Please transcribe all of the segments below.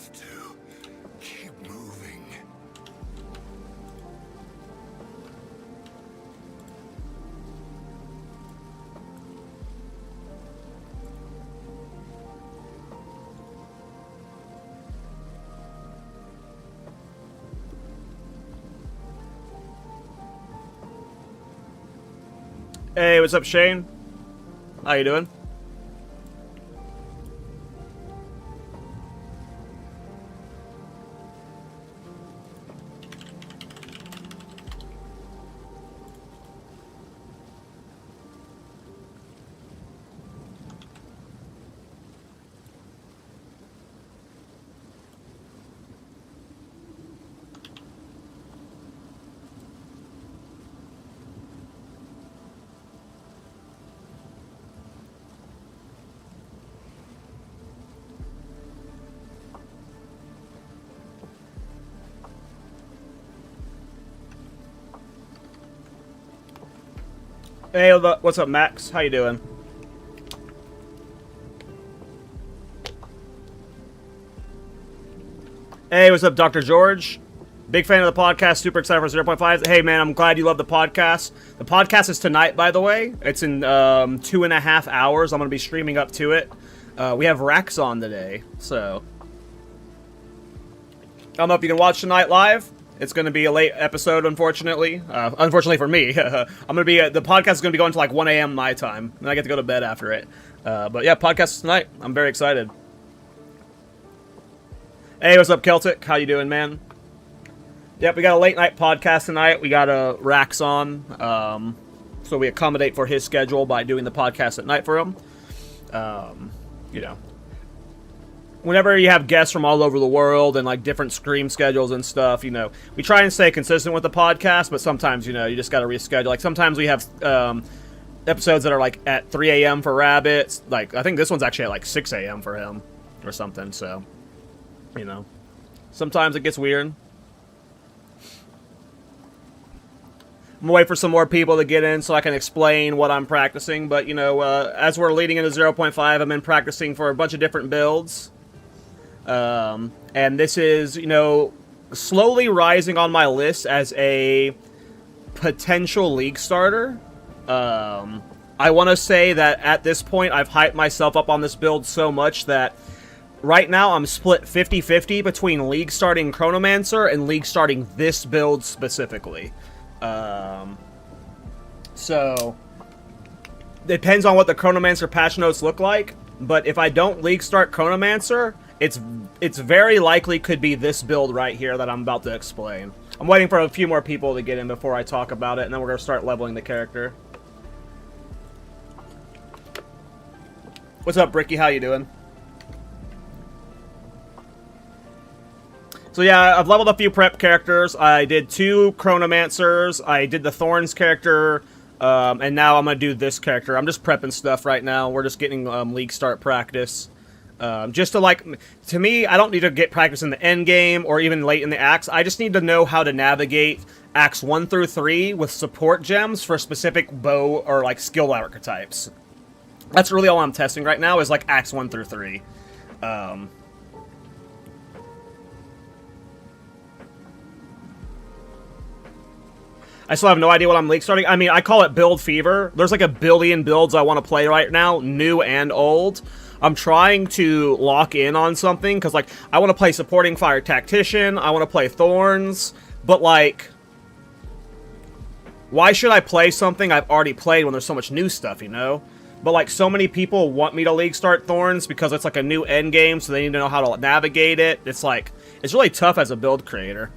have to keep moving. Hey, what's up, Shane? How you doing? Hey, what's up, Max? How you doing? Hey, what's up, Dr. George? Big fan of the podcast. Super excited for 0.5. Hey, man, I'm glad you love the podcast. The podcast is tonight, by the way. It's in 2.5 hours. I'm going to be streaming up to it. We have Rax on today, so I don't know if you can watch tonight live. It's going to be a late episode, unfortunately. Unfortunately for me. The podcast is going to be going to like 1 a.m. my time, and I get to go to bed after it. But yeah, podcast is tonight. I'm very excited. Hey, what's up, Celtic? How you doing, man? Yep, we got a late night podcast tonight. We got a Rax on, so we accommodate for his schedule by doing the podcast at night for him. You know, whenever you have guests from all over the world and like different stream schedules and stuff, you know, we try and stay consistent with the podcast, but sometimes, you know, you just got to reschedule. Like sometimes we have episodes that are like at 3 a.m. for Rabbits. Like I think this one's actually at like 6 a.m. for him or something. So, you know, sometimes it gets weird. I'm gonna wait for some more people to get in so I can explain what I'm practicing. But, you know, as we're leading into 0.5, I've been practicing for a bunch of different builds. And this is, you know, slowly rising on my list as a potential league starter. I want to say that at this point, I've hyped myself up on this build so much that right now I'm split 50-50 between league starting Chronomancer and league starting this build specifically. So depends on what the Chronomancer patch notes look like, but if I don't league start Chronomancer, it's very likely could be this build right here that I'm about to explain. I'm waiting for a few more people to get in before I talk about it, and then we're going to start leveling the character. What's up, Bricky? How you doing? So yeah, I've leveled a few prep characters. I did 2 Chronomancers. I did the Thorns character, and now I'm going to do this character. I'm just prepping stuff right now. We're just getting league start practice. Just to, like, to me, I don't need to get practice in the end game or even late in the acts. I just need to know how to navigate acts 1 through 3 with support gems for specific bow or, like, skill archetypes. That's really all I'm testing right now is, like, acts 1 through 3. I still have no idea what I'm league starting. I mean, I call it build fever. There's like a billion builds I want to play right now, new and old. I'm trying to lock in on something, because, like, I want to play supporting fire tactician, I want to play thorns, but, like, why should I play something I've already played when there's so much new stuff, you know? But, like, so many people want me to league start thorns because it's, like, a new end game, so they need to know how to navigate it. It's, like, it's really tough as a build creator.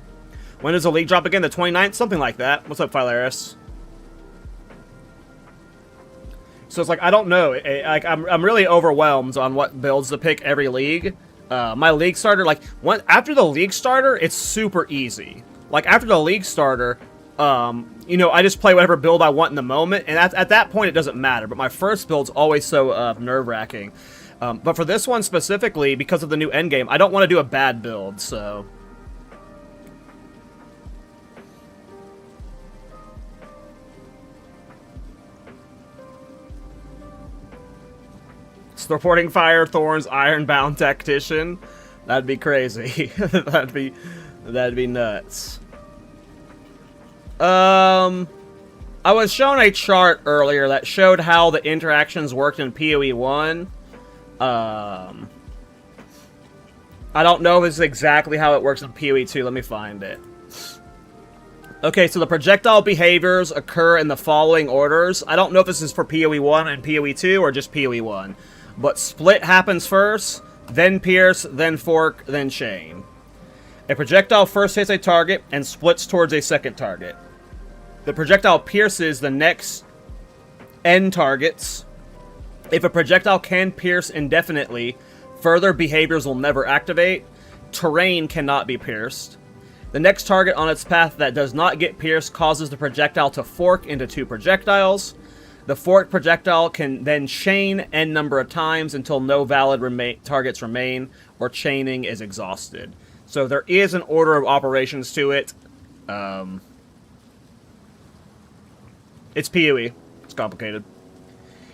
When does the league drop again? The 29th? Something like that. What's up, Philaris? So it's like, I don't know. I'm really overwhelmed on what builds to pick every league. My league starter, like, after the league starter, it's super easy. Like, after the league starter, you know, I just play whatever build I want in the moment. And at that point, it doesn't matter. But my first build's always so nerve-wracking. But for this one specifically, because of the new endgame, I don't want to do a bad build, so... Supporting fire, thorns, Ironbound tactician. That'd be crazy. that'd be nuts. I was shown a chart earlier that showed how the interactions worked in PoE 1. I don't know if this is exactly how it works in PoE 2. Let me find it. Okay, so the projectile behaviors occur in the following orders. I don't know if this is for PoE 1 and PoE 2 or just PoE 1. But split happens first, then pierce, then fork, then chain. A projectile first hits a target and splits towards a second target. The projectile pierces the next end targets. If a projectile can pierce indefinitely, further behaviors will never activate. Terrain cannot be pierced. The next target on its path that does not get pierced causes the projectile to fork into 2 projectiles. The forked projectile can then chain n number of times until no valid targets remain or chaining is exhausted. So there is an order of operations to it. It's PoE. It's complicated.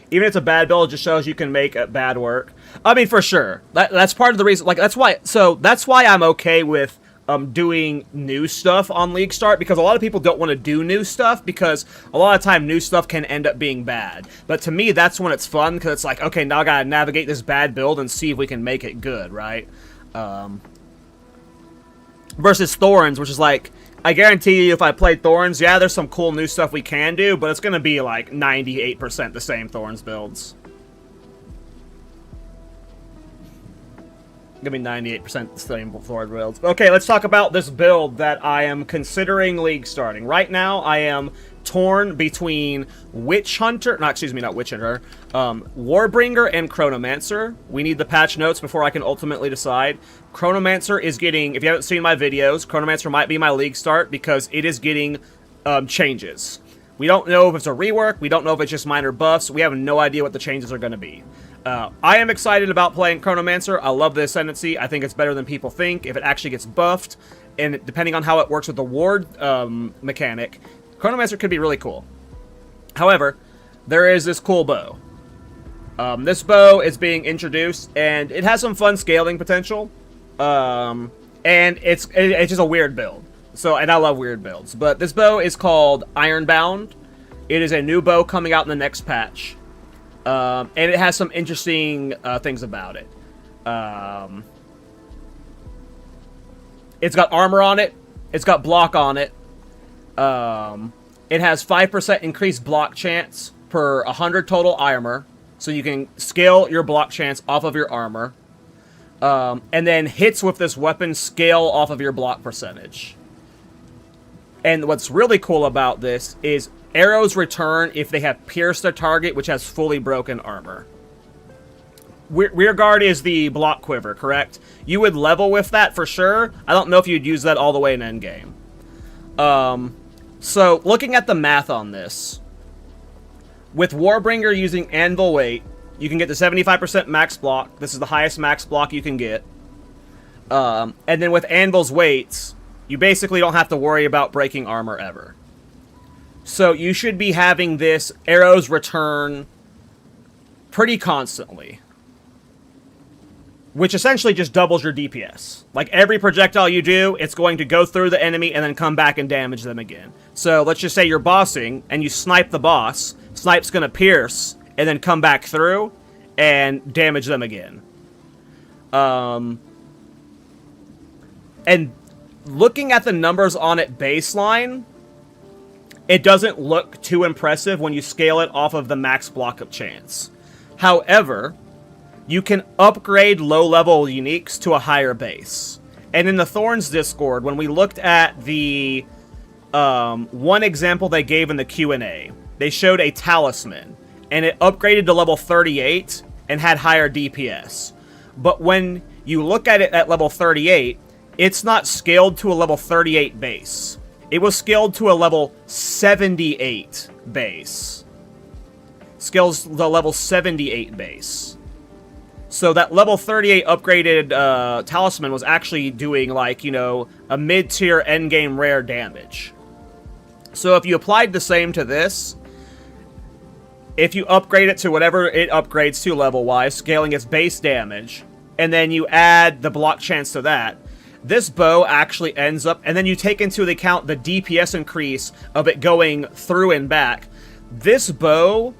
Even if it's a bad build, it just shows you can make a bad work. I mean, for sure. That's part of the reason. Like, that's why I'm okay with doing new stuff on League Start, because a lot of people don't want to do new stuff because a lot of time new stuff can end up being bad. But to me, that's when it's fun, because it's like, okay, now I gotta navigate this bad build and see if we can make it good, right? Versus Thorns, which is like, I guarantee you if I played Thorns, yeah, there's some cool new stuff we can do, but it's going to be like 98% the same Thorns builds. Going to be 98% the same Thorns builds. Okay, let's talk about this build that I am considering League starting. Right now, I am torn between Warbringer and Chronomancer. We need the patch notes before I can ultimately decide. Chronomancer is getting, if you haven't seen my videos, Chronomancer might be my League start because it is getting changes. We don't know if it's a rework, we don't know if it's just minor buffs, we have no idea what the changes are going to be. I am excited about playing Chronomancer. I love the Ascendancy. I think it's better than people think. If it actually gets buffed, and depending on how it works with the ward mechanic, Chronomancer could be really cool. However, there is this cool bow. This bow is being introduced, and it has some fun scaling potential. And it's just a weird build. And I love weird builds. But this bow is called Ironbound. It is a new bow coming out in the next patch. And it has some interesting things about it. It's got armor on it. It's got block on it. It has 5% increased block chance per 100 total armor. So you can scale your block chance off of your armor. And then hits with this weapon scale off of your block percentage. And what's really cool about this is arrows return if they have pierced a target which has fully broken armor. Rearguard is the block quiver, correct? You would level with that for sure. I don't know if you'd use that all the way in endgame. So, looking at the math on this, with Warbringer using anvil weight, you can get to 75% max block. This is the highest max block you can get. And then with anvil's weights, you basically don't have to worry about breaking armor ever. So you should be having this arrows return pretty constantly. Which essentially just doubles your DPS. Like every projectile you do, it's going to go through the enemy and then come back and damage them again. So let's just say you're bossing and you snipe the boss. Snipe's going to pierce and then come back through and damage them again. And looking at the numbers on it baseline, it doesn't look too impressive when you scale it off of the max block of chance. However, you can upgrade low-level uniques to a higher base. And in the Thorns Discord, when we looked at the one example they gave in the Q&A, they showed a talisman, and it upgraded to level 38 and had higher DPS. But when you look at it at level 38, it's not scaled to a level 38 base. It was scaled to a level 78 base. Scales the level 78 base. So that level 38 upgraded talisman was actually doing, like, you know, a mid-tier endgame rare damage. So if you applied the same to this, if you upgrade it to whatever it upgrades to level-wise, scaling its base damage, and then you add the block chance to that, this bow actually ends up, and then you take into account the DPS increase of it going through and back. This bow,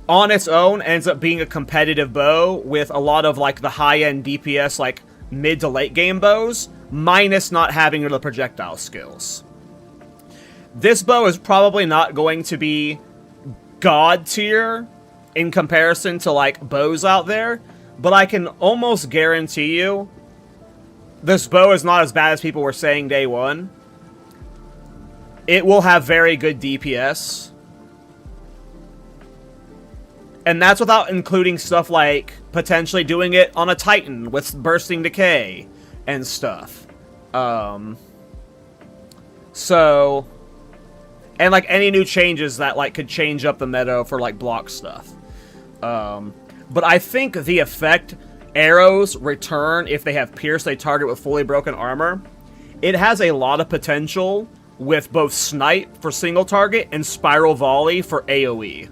on its own, ends up being a competitive bow with a lot of, like, the high-end DPS, like, mid to late game bows, minus not having the projectile skills. This bow is probably not going to be god tier in comparison to, like, bows out there, but I can almost guarantee you this bow is not as bad as people were saying day one. It will have very good DPS. And that's without including stuff like potentially doing it on a Titan with Bursting Decay and stuff. So, and like any new changes that like could change up the meta for like block stuff. But I think the effect arrows return if they have pierced a target with fully broken armor, it has a lot of potential with both snipe for single target and spiral volley for AoE.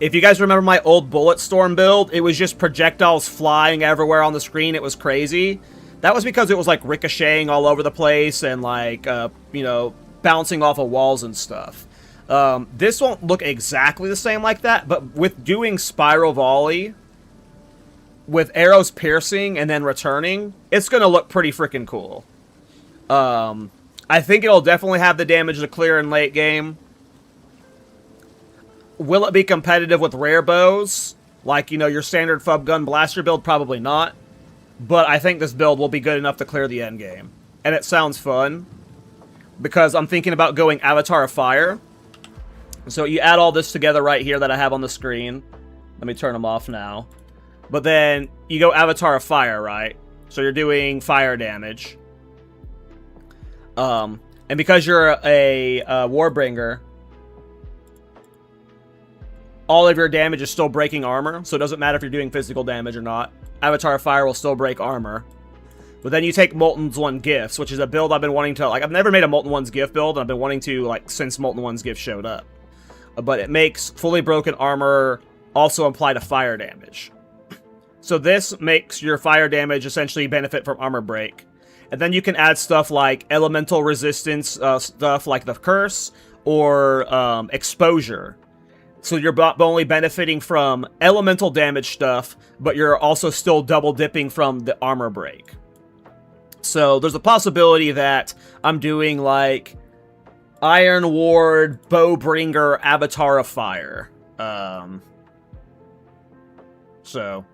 If you guys remember my old bullet storm build, it was just projectiles flying everywhere on the screen. It was crazy. That was because it was like ricocheting all over the place and like, you know, bouncing off of walls and stuff. This won't look exactly the same like that, but with doing spiral volley, with arrows piercing and then returning, it's going to look pretty freaking cool. I think it'll definitely have the damage to clear in late game. Will it be competitive with rare bows? Like, you know, your standard Fub Gun Blaster build? Probably not. But I think this build will be good enough to clear the end game. And it sounds fun, because I'm thinking about going Avatar of Fire. So you add all this together right here that I have on the screen. Let me turn them off now. But then you go Avatar of Fire, right? So you're doing fire damage. And because you're a Warbringer, all of your damage is still breaking armor. So it doesn't matter if you're doing physical damage or not. Avatar of Fire will still break armor. But then you take Molten One Gifts, which is a build I've been wanting to... Like, I've never made a Molten One's Gift build, and I've been wanting to, like, since Molten One's Gift showed up. But it makes fully broken armor also apply to fire damage. So this makes your fire damage essentially benefit from armor break. And then you can add stuff like elemental resistance, stuff like the curse, or exposure. So you're only benefiting from elemental damage stuff, but you're also still double dipping from the armor break. So there's a possibility that I'm doing like Iron Ward, Bowbringer, Avatar of Fire. So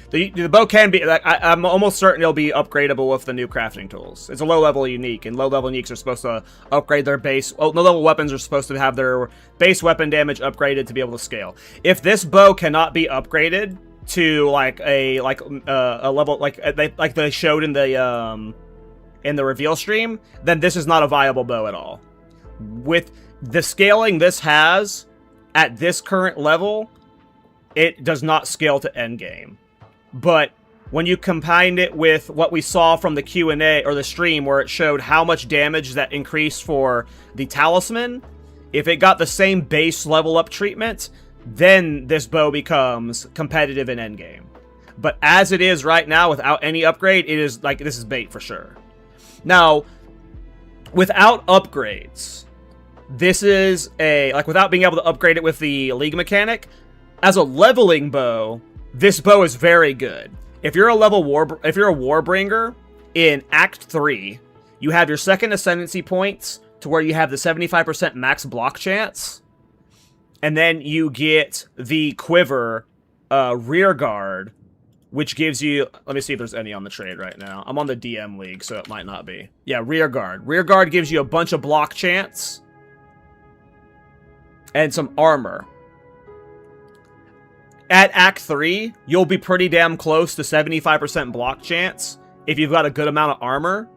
the bow can be, like, I'm almost certain it'll be upgradable with the new crafting tools. It's a low-level unique, and low-level uniques are supposed to upgrade their base... Oh, low-level weapons are supposed to have their base weapon damage upgraded to be able to scale. If this bow cannot be upgraded to, like, a level... Like they showed in the reveal stream, then this is not a viable bow at all. With the scaling this has, at this current level, it does not scale to endgame. But when you combine it with what we saw from the Q&A or the stream where it showed how much damage that increased for the talisman, if it got the same base level up treatment, then this bow becomes competitive in endgame. But as it is right now, without any upgrade, it is like, this is bait for sure. Now, without upgrades, this is without being able to upgrade it with the League mechanic, as a leveling bow, this bow is very good. If you're a Warbringer in Act 3, you have your second ascendancy points to where you have the 75% max block chance, and then you get the quiver rear guard, which gives you... Let me see if there's any on the trade right now. I'm on the DM League, so it might not be. Yeah, rear guard. Rear guard gives you a bunch of block chance and some armor. At Act 3, you'll be pretty damn close to 75% block chance if you've got a good amount of armor.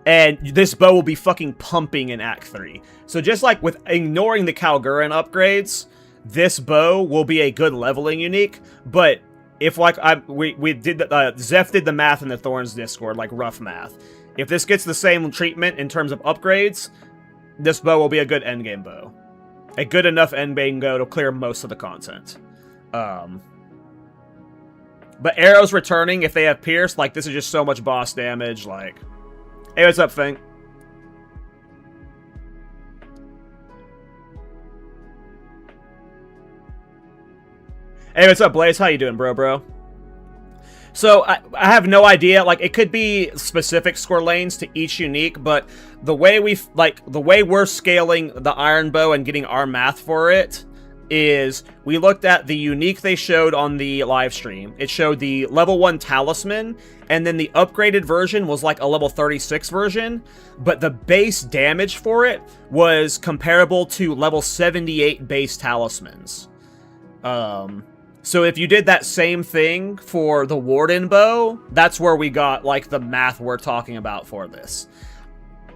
And this bow will be fucking pumping in Act 3. So just like with ignoring the Kalguran upgrades, this bow will be a good leveling unique. But if like we did Zeph did the math in the Thorns Discord, like rough math. If this gets the same treatment in terms of upgrades, this bow will be a good endgame bow. A good enough endgame bow to clear most of the content. But arrows returning, if they have pierce, like, this is just so much boss damage, like... Hey, what's up, Fink? Hey, what's up, Blaze? How you doing, bro? So, I have no idea, like, it could be specific score lanes to each unique, but the way we're scaling the Iron Bow and getting our math for it is we looked at the unique they showed on the live stream. It showed the level 1 talisman, and then the upgraded version was like a level 36 version, but the base damage for it was comparable to level 78 base talismans. So if you did that same thing for the Warden Bow, that's where we got, like, the math we're talking about for this.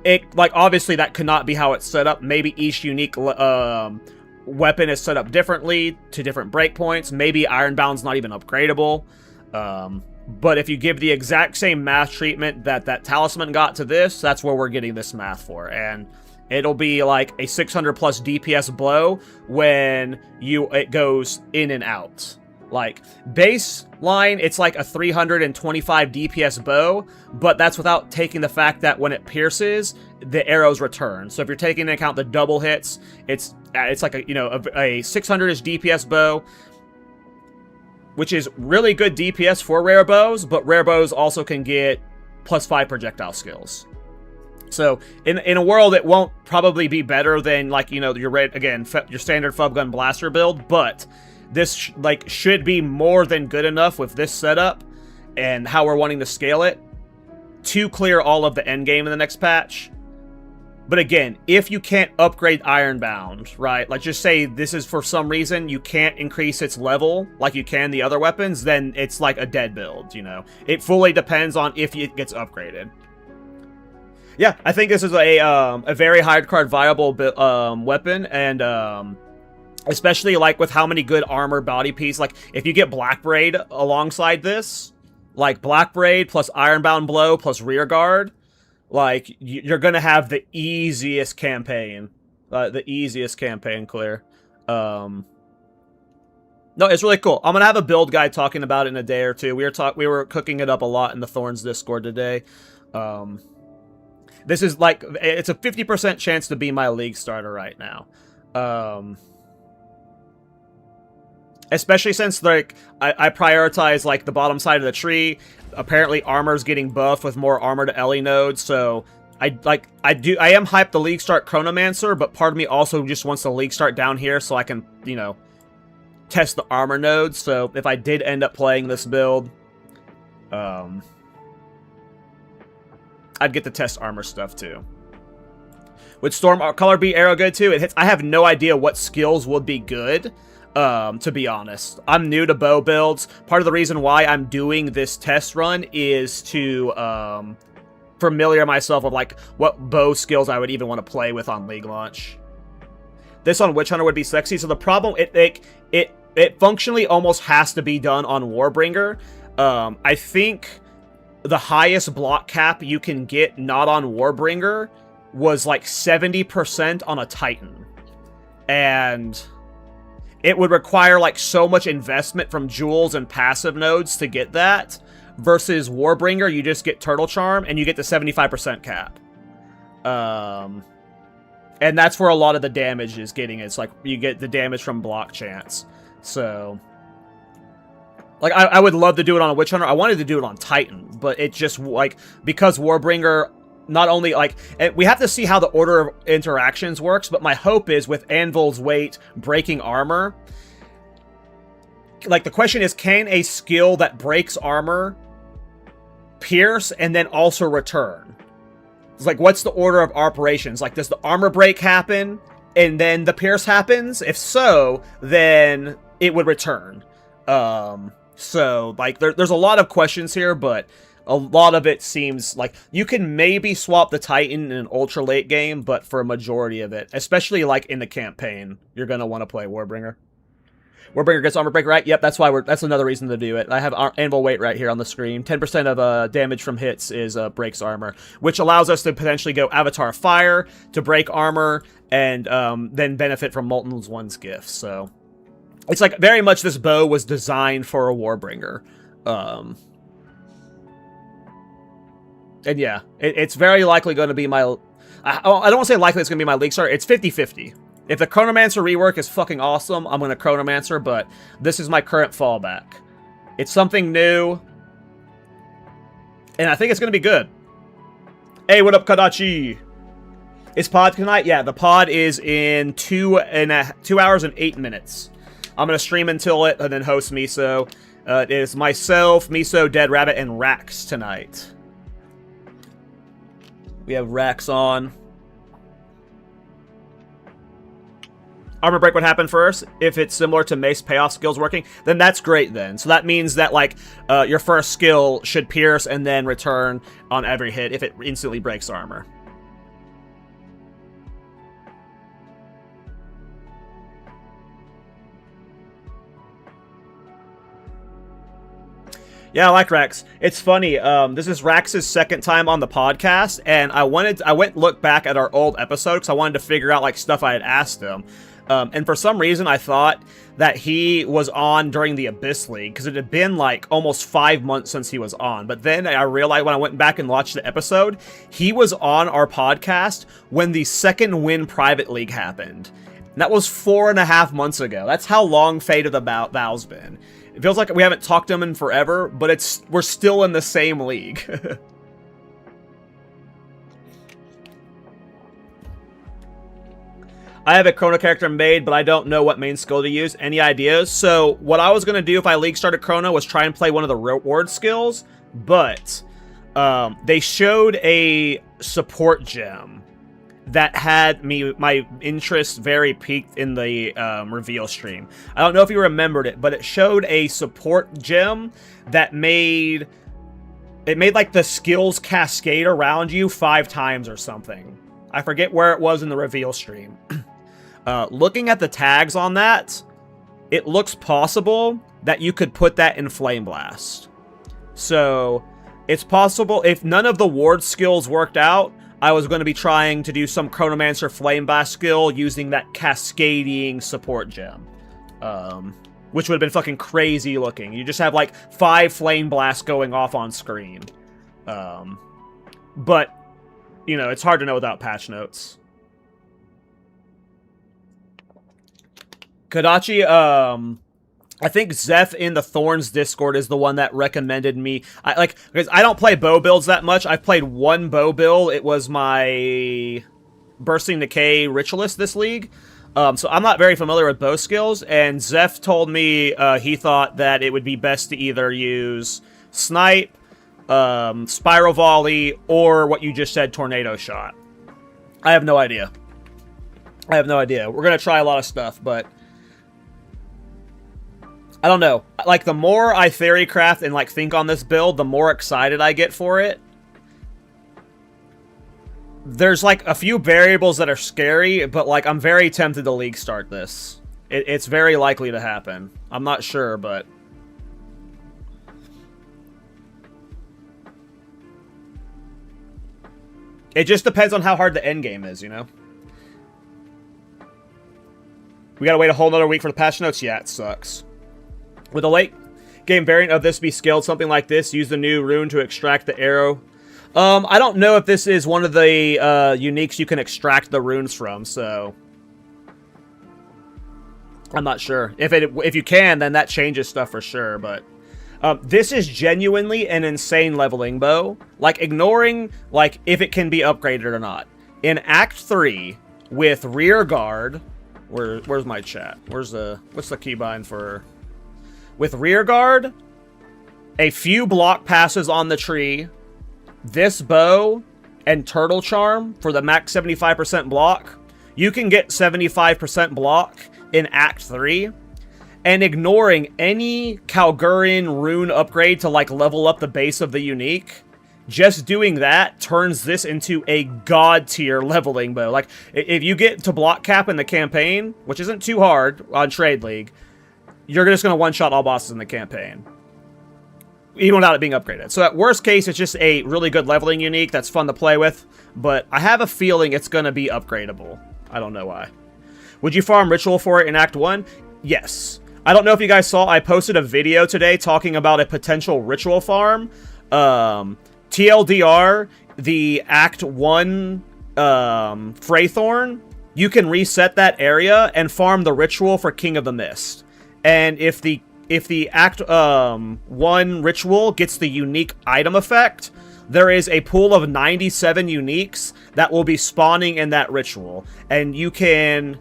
It, like, obviously that could not be how it's set up. Maybe each unique weapon is set up differently to different breakpoints. Maybe Ironbound's not even upgradable. But if you give the exact same math treatment that talisman got to this, that's where we're getting this math for. And it'll be like a 600 plus DPS blow when it goes in and out. Like, baseline, it's like a 325 DPS bow, but that's without taking the fact that when it pierces, the arrows return. So if you're taking into account the double hits, it's like a 600-ish DPS bow, which is really good DPS for rare bows, but rare bows also can get +5 projectile skills. So in a world, it won't probably be better than, like, your your standard Fub Gun Blaster build, but this should be more than good enough with this setup and how we're wanting to scale it to clear all of the end game in the next patch. But again, if you can't upgrade Ironbound, right? Like, just say this is for some reason you can't increase its level like you can the other weapons, then it's like a dead build, It fully depends on if it gets upgraded. Yeah, I think this is a very hard card viable weapon, and especially like with how many good armor body piece. Like, if you get Black Braid alongside this, like Black Braid plus Ironbound Blow plus Rear Guard, like, you're gonna have the easiest campaign clear. No, it's really cool. I'm gonna have a build guy talking about it in a day or two. We were cooking it up a lot in the Thorns Discord today. This is like, it's a 50% chance to be my league starter right now. Especially since, like, I prioritize, like, the bottom side of the tree. Apparently armor's getting buffed with more armor to Ellie nodes, so I am hyped the league start Chronomancer, but part of me also just wants the league start down here so I can, test the armor nodes. So if I did end up playing this build, I'd get to test armor stuff too. Would Storm Color be arrow good too? It hits. I have no idea what skills would be good, to be honest. I'm new to bow builds. Part of the reason why I'm doing this test run is to familiar myself with, like, what bow skills I would even want to play with on League launch. This on Witch Hunter would be sexy. So the problem, it functionally almost has to be done on Warbringer. I think the highest block cap you can get not on Warbringer was like 70% on a Titan. And it would require, like, so much investment from jewels and passive nodes to get that. Versus Warbringer, you just get Turtle Charm and you get the 75% cap. And that's where a lot of the damage is getting. It's like you get the damage from block chance. So, like, I would love to do it on a Witch Hunter. I wanted to do it on Titan, but it just, like, because Warbringer not only, like, we have to see how the order of interactions works, but my hope is with Anvil's weight breaking armor, like, the question is, can a skill that breaks armor pierce and then also return? It's like, what's the order of operations? Like, does the armor break happen and then the pierce happens? If so, then it would return. So, like, there's a lot of questions here, but a lot of it seems like you can maybe swap the Titan in an ultra late game, but for a majority of it, especially, like, in the campaign, you're going to want to play Warbringer. Warbringer gets armor break, right? Yep, that's why that's another reason to do it. I have anvil weight right here on the screen. 10% of damage from hits is breaks armor, which allows us to potentially go Avatar of Fire to break armor and then benefit from Molten One's gifts. So it's like very much this bow was designed for a Warbringer. And yeah, it's very likely going to be my... I don't want to say likely it's going to be my League Star. It's 50-50. If the Chronomancer rework is fucking awesome, I'm going to Chronomancer, but this is my current fallback. It's something new, and I think it's going to be good. Hey, what up, Kadachi? Is pod tonight? Yeah, the pod is in 2 hours and 8 minutes. I'm going to stream until it, and then host Miso. It is myself, Miso, Dead Rabbit, and Rax tonight. We have Rax on. Armor break would happen first. If it's similar to Mace payoff skills working, then that's great then. So that means that, like, your first skill should pierce and then return on every hit if it instantly breaks armor. Yeah, I like Rax. It's funny. This is Rax's second time on the podcast, and I went and looked back at our old episode because I wanted to figure out like stuff I had asked him. And for some reason, I thought that he was on during the Abyss League because it had been like almost 5 months since he was on. But then I realized when I went back and watched the episode, he was on our podcast when the Second Win Private League happened. And that was 4.5 months ago. That's how long Fate of the Bow's been. It feels like we haven't talked to him in forever, but we're still in the same league. I have a Chrono character made, but I don't know what main skill to use. Any ideas? So what I was going to do if I league started Chrono was try and play one of the reward skills, but they showed a support gem that had my interest very peaked in the reveal stream. I don't know if you remembered it, but it showed a support gem that made like the skills cascade around you 5 times or something. I forget where it was in the reveal stream. Looking at the tags on that, it looks possible that you could put that in Flame Blast. So it's possible if none of the ward skills worked out, I was going to be trying to do some Chronomancer Flame Blast skill using that cascading support gem. Which would have been fucking crazy looking. You just have like 5 Flame Blasts going off on screen. But, you know, it's hard to know without patch notes. Kadachi, I think Zeph in the Thorns Discord is the one that recommended me. Because I don't play bow builds that much. I've played one bow build. It was my Bursting Decay Ritualist this league. So I'm not very familiar with bow skills. And Zeph told me he thought that it would be best to either use Snipe, Spiral Volley, or what you just said, Tornado Shot. I have no idea. We're going to try a lot of stuff, but I don't know. Like, the more I theorycraft and, like, think on this build, the more excited I get for it. There's, like, a few variables that are scary, but, like, I'm very tempted to league start this. It's very likely to happen. I'm not sure, but it just depends on how hard the end game is, you know? We gotta wait a whole nother week for the patch notes? Yeah, it sucks. Would the late game variant of this be scaled something like this? Use the new rune to extract the arrow. I don't know if this is one of the uniques you can extract the runes from, so I'm not sure. If you can, then that changes stuff for sure, but this is genuinely an insane leveling bow. Like, ignoring, like, if it can be upgraded or not. In Act 3, with rear guard... Where's my chat? What's the keybind for... With rear guard, a few block passes on the tree, this bow, and turtle charm for the max 75% block, you can get 75% block in Act 3, and ignoring any Kalgurin rune upgrade to, like, level up the base of the unique, just doing that turns this into a god tier leveling bow. Like, if you get to block cap in the campaign, which isn't too hard on Trade League, you're just going to one-shot all bosses in the campaign, even without it being upgraded. So at worst case, it's just a really good leveling unique that's fun to play with, but I have a feeling it's going to be upgradable. I don't know why. Would you farm Ritual for it in Act 1? Yes. I don't know if you guys saw, I posted a video today talking about a potential Ritual farm. TLDR, the Act 1 Freythorn, you can reset that area and farm the Ritual for King of the Mist. And if the Act 1 Ritual gets the unique item effect, there is a pool of 97 uniques that will be spawning in that Ritual. And you can...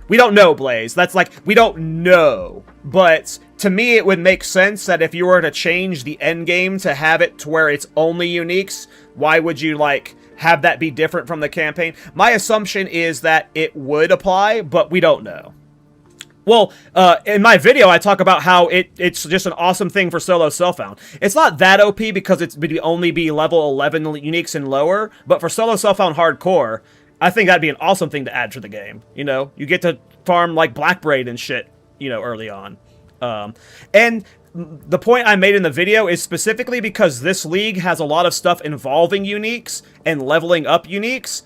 We don't know, Blaze. That's like, we don't know. But to me, it would make sense that if you were to change the endgame to have it to where it's only uniques, why would you, like, have that be different from the campaign? My assumption is that it would apply, but we don't know. Well, in my video, I talk about how it's just an awesome thing for solo self-found. It's not that OP because it's would only be level 11 uniques and lower, but for solo self-found hardcore, I think that'd be an awesome thing to add to the game. You know, you get to farm like Blackbraid and shit, you know, early on. And the point I made in the video is specifically because this league has a lot of stuff involving uniques and leveling up uniques.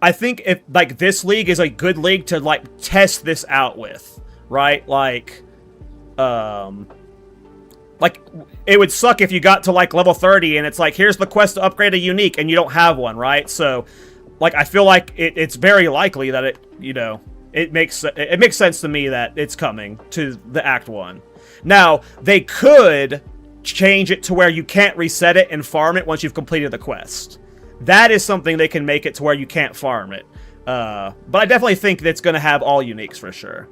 I think if like this league is a good league to like test this out with, right? Like it would suck if you got to like level 30 and it's like, here's the quest to upgrade a unique and you don't have one, right? So like, I feel like it's very likely that it, you know, it makes sense to me that it's coming to the Act 1. Now, they could change it to where you can't reset it and farm it once you've completed the quest. That is something they can make it to where you can't farm it. But I definitely think that's going to have all uniques for sure.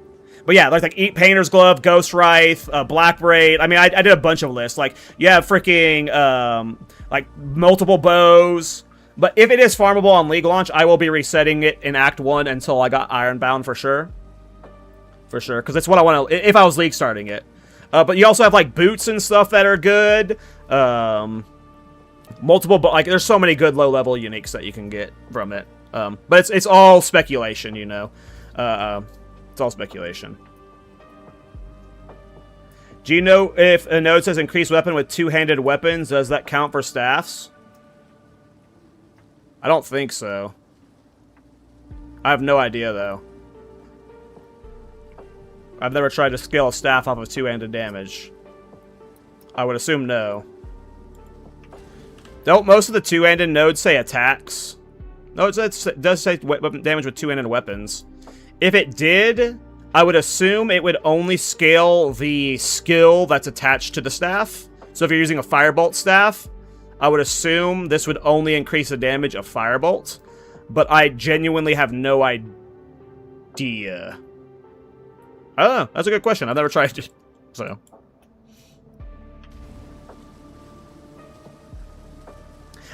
But yeah, there's like Eat Painter's Glove, Ghost Wraith, Blackbraid. I mean, I did a bunch of lists. Like, you have freaking, like, multiple bows. But if it is farmable on League launch, I will be resetting it in Act 1 until I got Ironbound for sure. For sure, because that's what I want to, if I was League starting it. But you also have, like, boots and stuff that are good. Multiple, but like, there's so many good low-level uniques that you can get from it. But it's all speculation, you know. It's all speculation. Do you know if a node says increased weapon with two-handed weapons, does that count for staffs? I don't think so. I have no idea, though. I've never tried to scale a staff off of two-handed damage. I would assume no. Don't most of the two-handed nodes say attacks? No, it does say weapon damage with two-handed weapons. If it did, I would assume it would only scale the skill that's attached to the staff. So if you're using a Firebolt staff, I would assume this would only increase the damage of Firebolt, but I genuinely have no idea. I don't know. That's a good question. I've never tried it, so.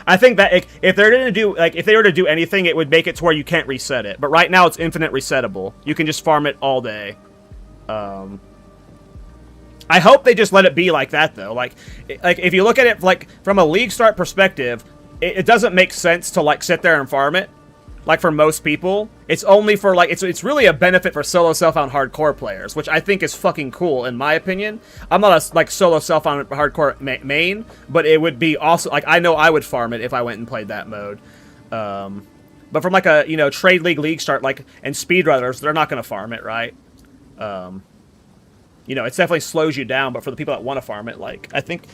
I think that if they're gonna do if they were to do anything, it would make it to where you can't reset it. But right now, it's infinite resettable. You can just farm it all day. I hope they just let it be like that, though. Like if you look at it like from a league start perspective, it doesn't make sense to like sit there and farm it. Like for most people, it's only for like it's really a benefit for solo self-found hardcore players, which I think is fucking cool in my opinion. I'm not a like solo self-found hardcore main, but it would be also like I know I would farm it if I went and played that mode. But from like a trade league start like and speedrunners, they're not going to farm it, right? It definitely slows you down, but for the people that want to farm it, like, I think...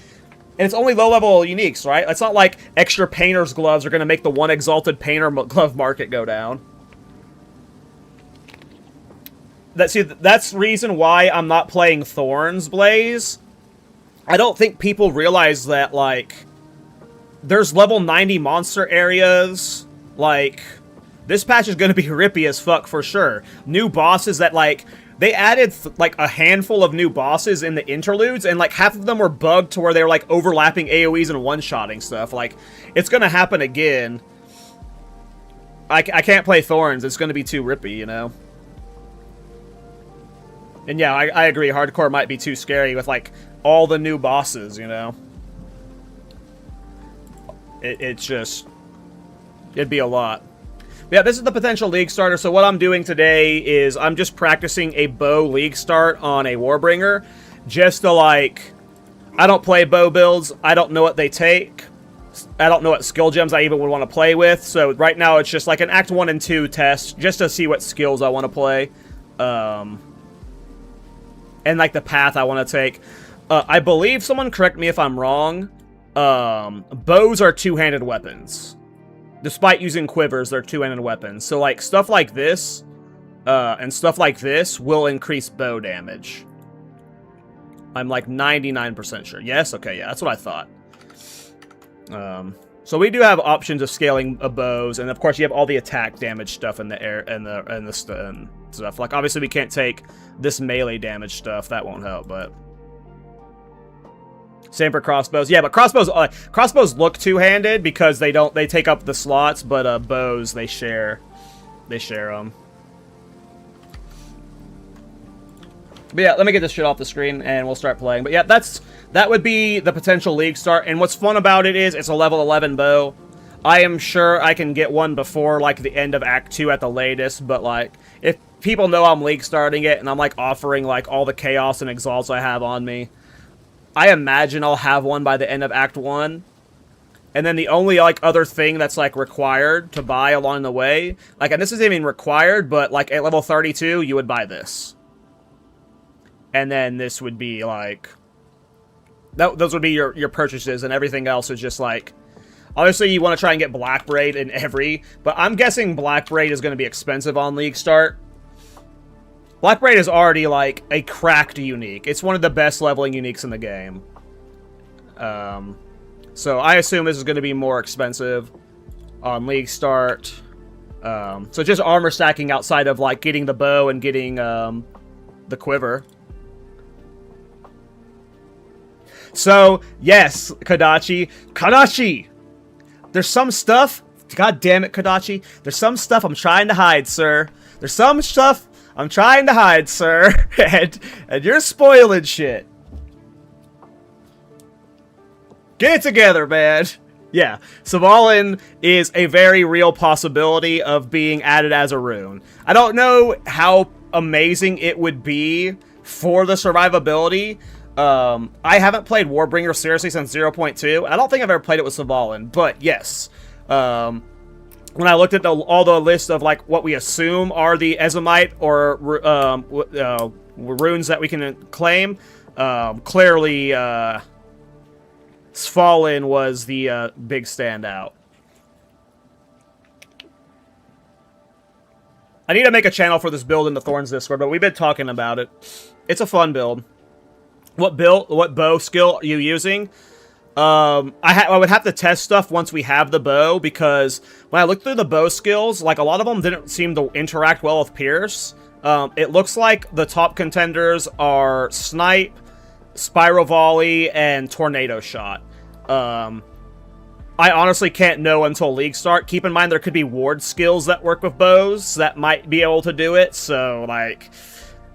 And it's only low-level uniques, right? It's not like extra painter's gloves are going to make the one exalted painter glove market go down. That's the reason why I'm not playing Thorns, Blaze. I don't think people realize that, like, there's level 90 monster areas. Like, this patch is going to be rippy as fuck for sure. New bosses that, like... They added, like, a handful of new bosses in the interludes, and, like, half of them were bugged to where they were, like, overlapping AoEs and one-shotting stuff. Like, it's gonna happen again. I can't play Thorns. It's gonna be too rippy, you know? And, yeah, I agree. Hardcore might be too scary with, like, all the new bosses, you know? It's just... It'd be a lot. But yeah, this is the potential league starter. So what I'm doing today is I'm just practicing a bow league start on a Warbringer. Just to, like... I don't play bow builds. I don't know what they take. I don't know what skill gems I even would want to play with. So right now it's just like an Act 1 and 2 test. Just to see what skills I want to play. And like the path I want to take. I believe, someone correct me if I'm wrong, bows are two-handed weapons. Despite using quivers, they're two-handed weapons. So like stuff like this and stuff like this will increase bow damage. I'm like 99% sure. Yes? Okay, yeah, that's what I thought. So we do have options of scaling bows, and of course you have all the attack damage stuff in the air and stuff. Like obviously we can't take this melee damage stuff. That won't help, but same for crossbows. Yeah, but crossbows look two-handed because they take up the slots, but bows they share them. But yeah, let me get this shit off the screen and we'll start playing. But yeah, that would be the potential league start. And what's fun about it is it's a level 11 bow. I am sure I can get one before like the end of Act 2 at the latest. But like, if people know I'm league starting it and I'm like offering like all the chaos and exalts I have on me, I imagine I'll have one by the end of Act 1. And then the only like other thing that's like required to buy along the way, like, and this isn't even required, but like at level 32 you would buy this. And then this would be, like... those would be your purchases, and everything else is just, like... Obviously, you want to try and get Black Braid in every... But I'm guessing Black Braid is going to be expensive on League Start. Black Braid is already, like, a cracked unique. It's one of the best leveling uniques in the game. So I assume this is going to be more expensive on League Start. So just armor stacking outside of, like, getting the bow and getting the quiver. So, yes, Kadachi! There's some stuff... God damn it, Kadachi. There's some stuff I'm trying to hide, sir. There's some stuff I'm trying to hide, sir. and you're spoiling shit. Get it together, man. Yeah, Svalin is a very real possibility of being added as a rune. I don't know how amazing it would be for the survivability. I haven't played Warbringer seriously since 0.2. I don't think I've ever played it with Svalin, but yes. When I looked at all the list of like what we assume are the Ezomite or runes that we can claim, clearly Svalin was the big standout. I need to make a channel for this build in the Thorns Discord, but we've been talking about it. It's a fun build. What bow skill are you using? I would have to test stuff once we have the bow, because when I looked through the bow skills, like a lot of them didn't seem to interact well with Pierce. It looks like the top contenders are Snipe, Spiral Volley, and Tornado Shot. I honestly can't know until League start. Keep in mind there could be ward skills that work with bows that might be able to do it, so like,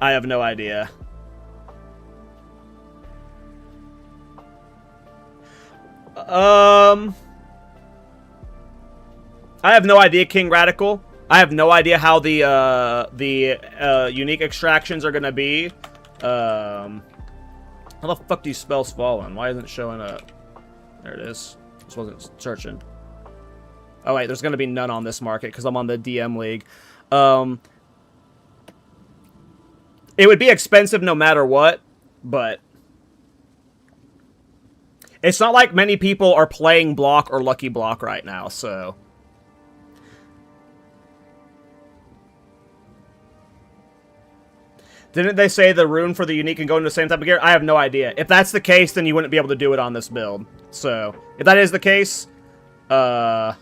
I have no idea. I have no idea, King Radical. I have no idea how the unique extractions are gonna be. How the fuck do you spell Svalin? Why isn't it showing up? There it is. This wasn't searching. Oh wait, there's gonna be none on this market because I'm on the DM League. It would be expensive no matter what, but it's not like many people are playing Block or Lucky Block right now, so. Didn't they say the rune for the unique can go into the same type of gear? I have no idea. If that's the case, then you wouldn't be able to do it on this build. So, if that is the case, I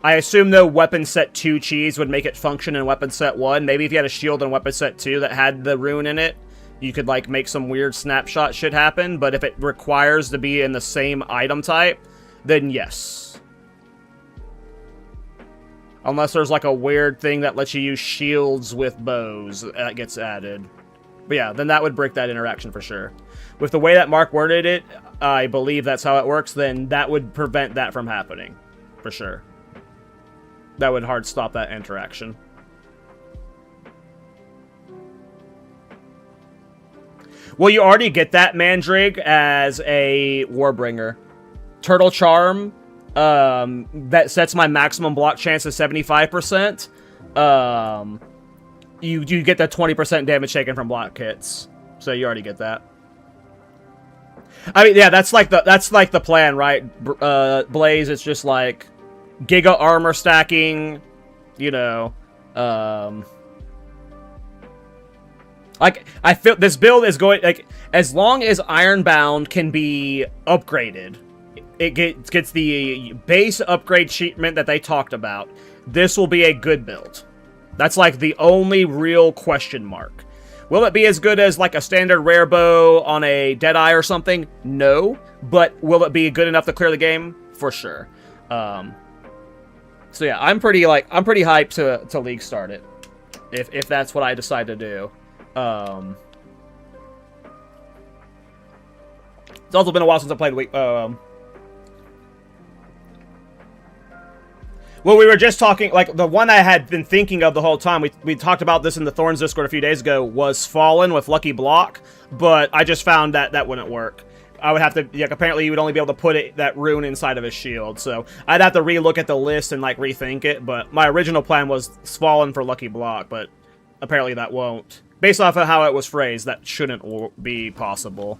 assume, though, weapon set 2 cheese would make it function in weapon set 1. Maybe if you had a shield in weapon set 2 that had the rune in it, you could, like, make some weird snapshot shit happen. But if it requires to be in the same item type, then yes. Unless there's, like, a weird thing that lets you use shields with bows that gets added. But yeah, then that would break that interaction for sure. With the way that Mark worded it, I believe that's how it works, then that would prevent that from happening. For sure. That would hard stop that interaction. Well, you already get that Mandrake as a Warbringer. Turtle Charm, that sets my maximum block chance to 75%. You get that 20% damage taken from block hits. So you already get that. I mean, yeah, that's like the plan, right? Blaze, it's just like Giga armor stacking, you know, like, I feel this build is going, like, as long as Ironbound can be upgraded, it gets the base upgrade treatment that they talked about, this will be a good build. That's, like, the only real question mark. Will it be as good as, like, a standard rare bow on a Deadeye or something? No. But will it be good enough to clear the game? For sure. So, yeah, I'm pretty hyped to League start it. If that's what I decide to do. It's also been a while since I played Week. Well, we were just talking, like, the one I had been thinking of the whole time, we talked about this in the Thorns Discord a few days ago, was Fallen with Lucky Block, but I just found that that wouldn't work. I would have to, like, apparently you would only be able to put that rune inside of his shield, so I'd have to re-look at the list and, like, rethink it, but my original plan was Fallen for Lucky Block, but apparently that won't. Based off of how it was phrased, that shouldn't be possible.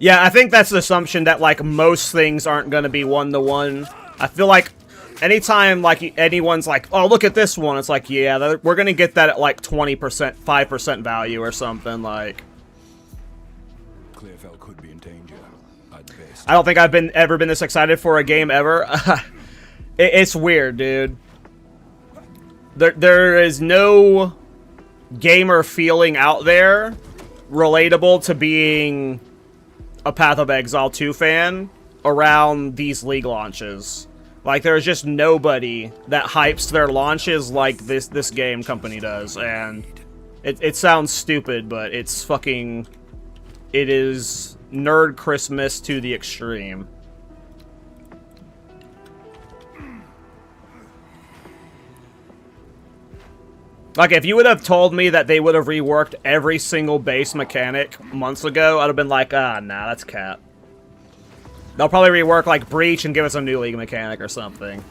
Yeah, I think that's the assumption that, like, most things aren't going to be one-to-one. I feel like anytime, like, anyone's like, oh, look at this one, it's like, yeah, we're going to get that at, like, 20%, 5% value or something, like. Clearfell could be in danger. I don't think I've ever been this excited for a game ever. It's weird, dude. There is no gamer feeling out there relatable to being a Path of Exile 2 fan around these League launches. Like, there's just nobody that hypes their launches like this game company does, and it sounds stupid, but it's fucking... It is nerd Christmas to the extreme. Like, if you would have told me that they would have reworked every single base mechanic months ago, I'd have been like, ah, nah, that's cap. They'll probably rework, like, Breach and give us a new League mechanic or something.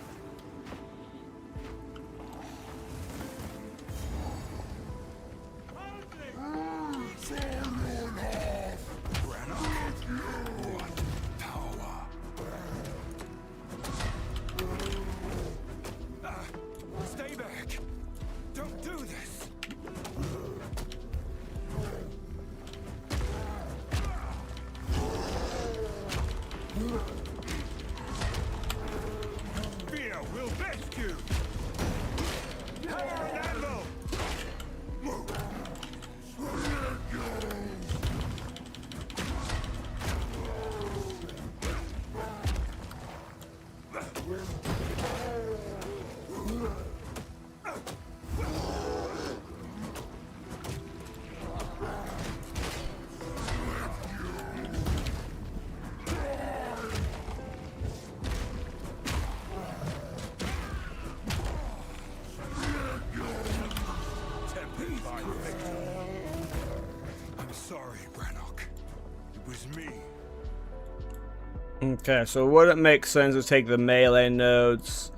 Okay, so would it make sense to take the melee nodes?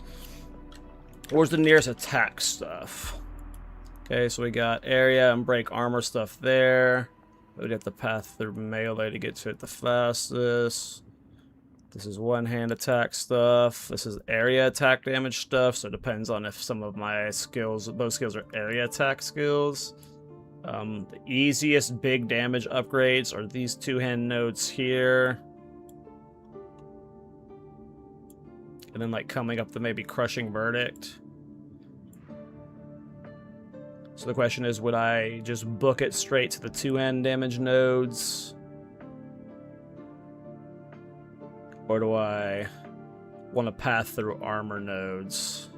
Where's the nearest attack stuff? Okay, so we got area and break armor stuff there. We'd have to path through melee to get to it the fastest. This is one-hand attack stuff. This is area attack damage stuff, so it depends on if some of my skills, those skills are area attack skills. The easiest big damage upgrades are these two-hand nodes here. And then, like, coming up to maybe Crushing Verdict. So the question is, would I just book it straight to the two-hand damage nodes? Or do I want to path through armor nodes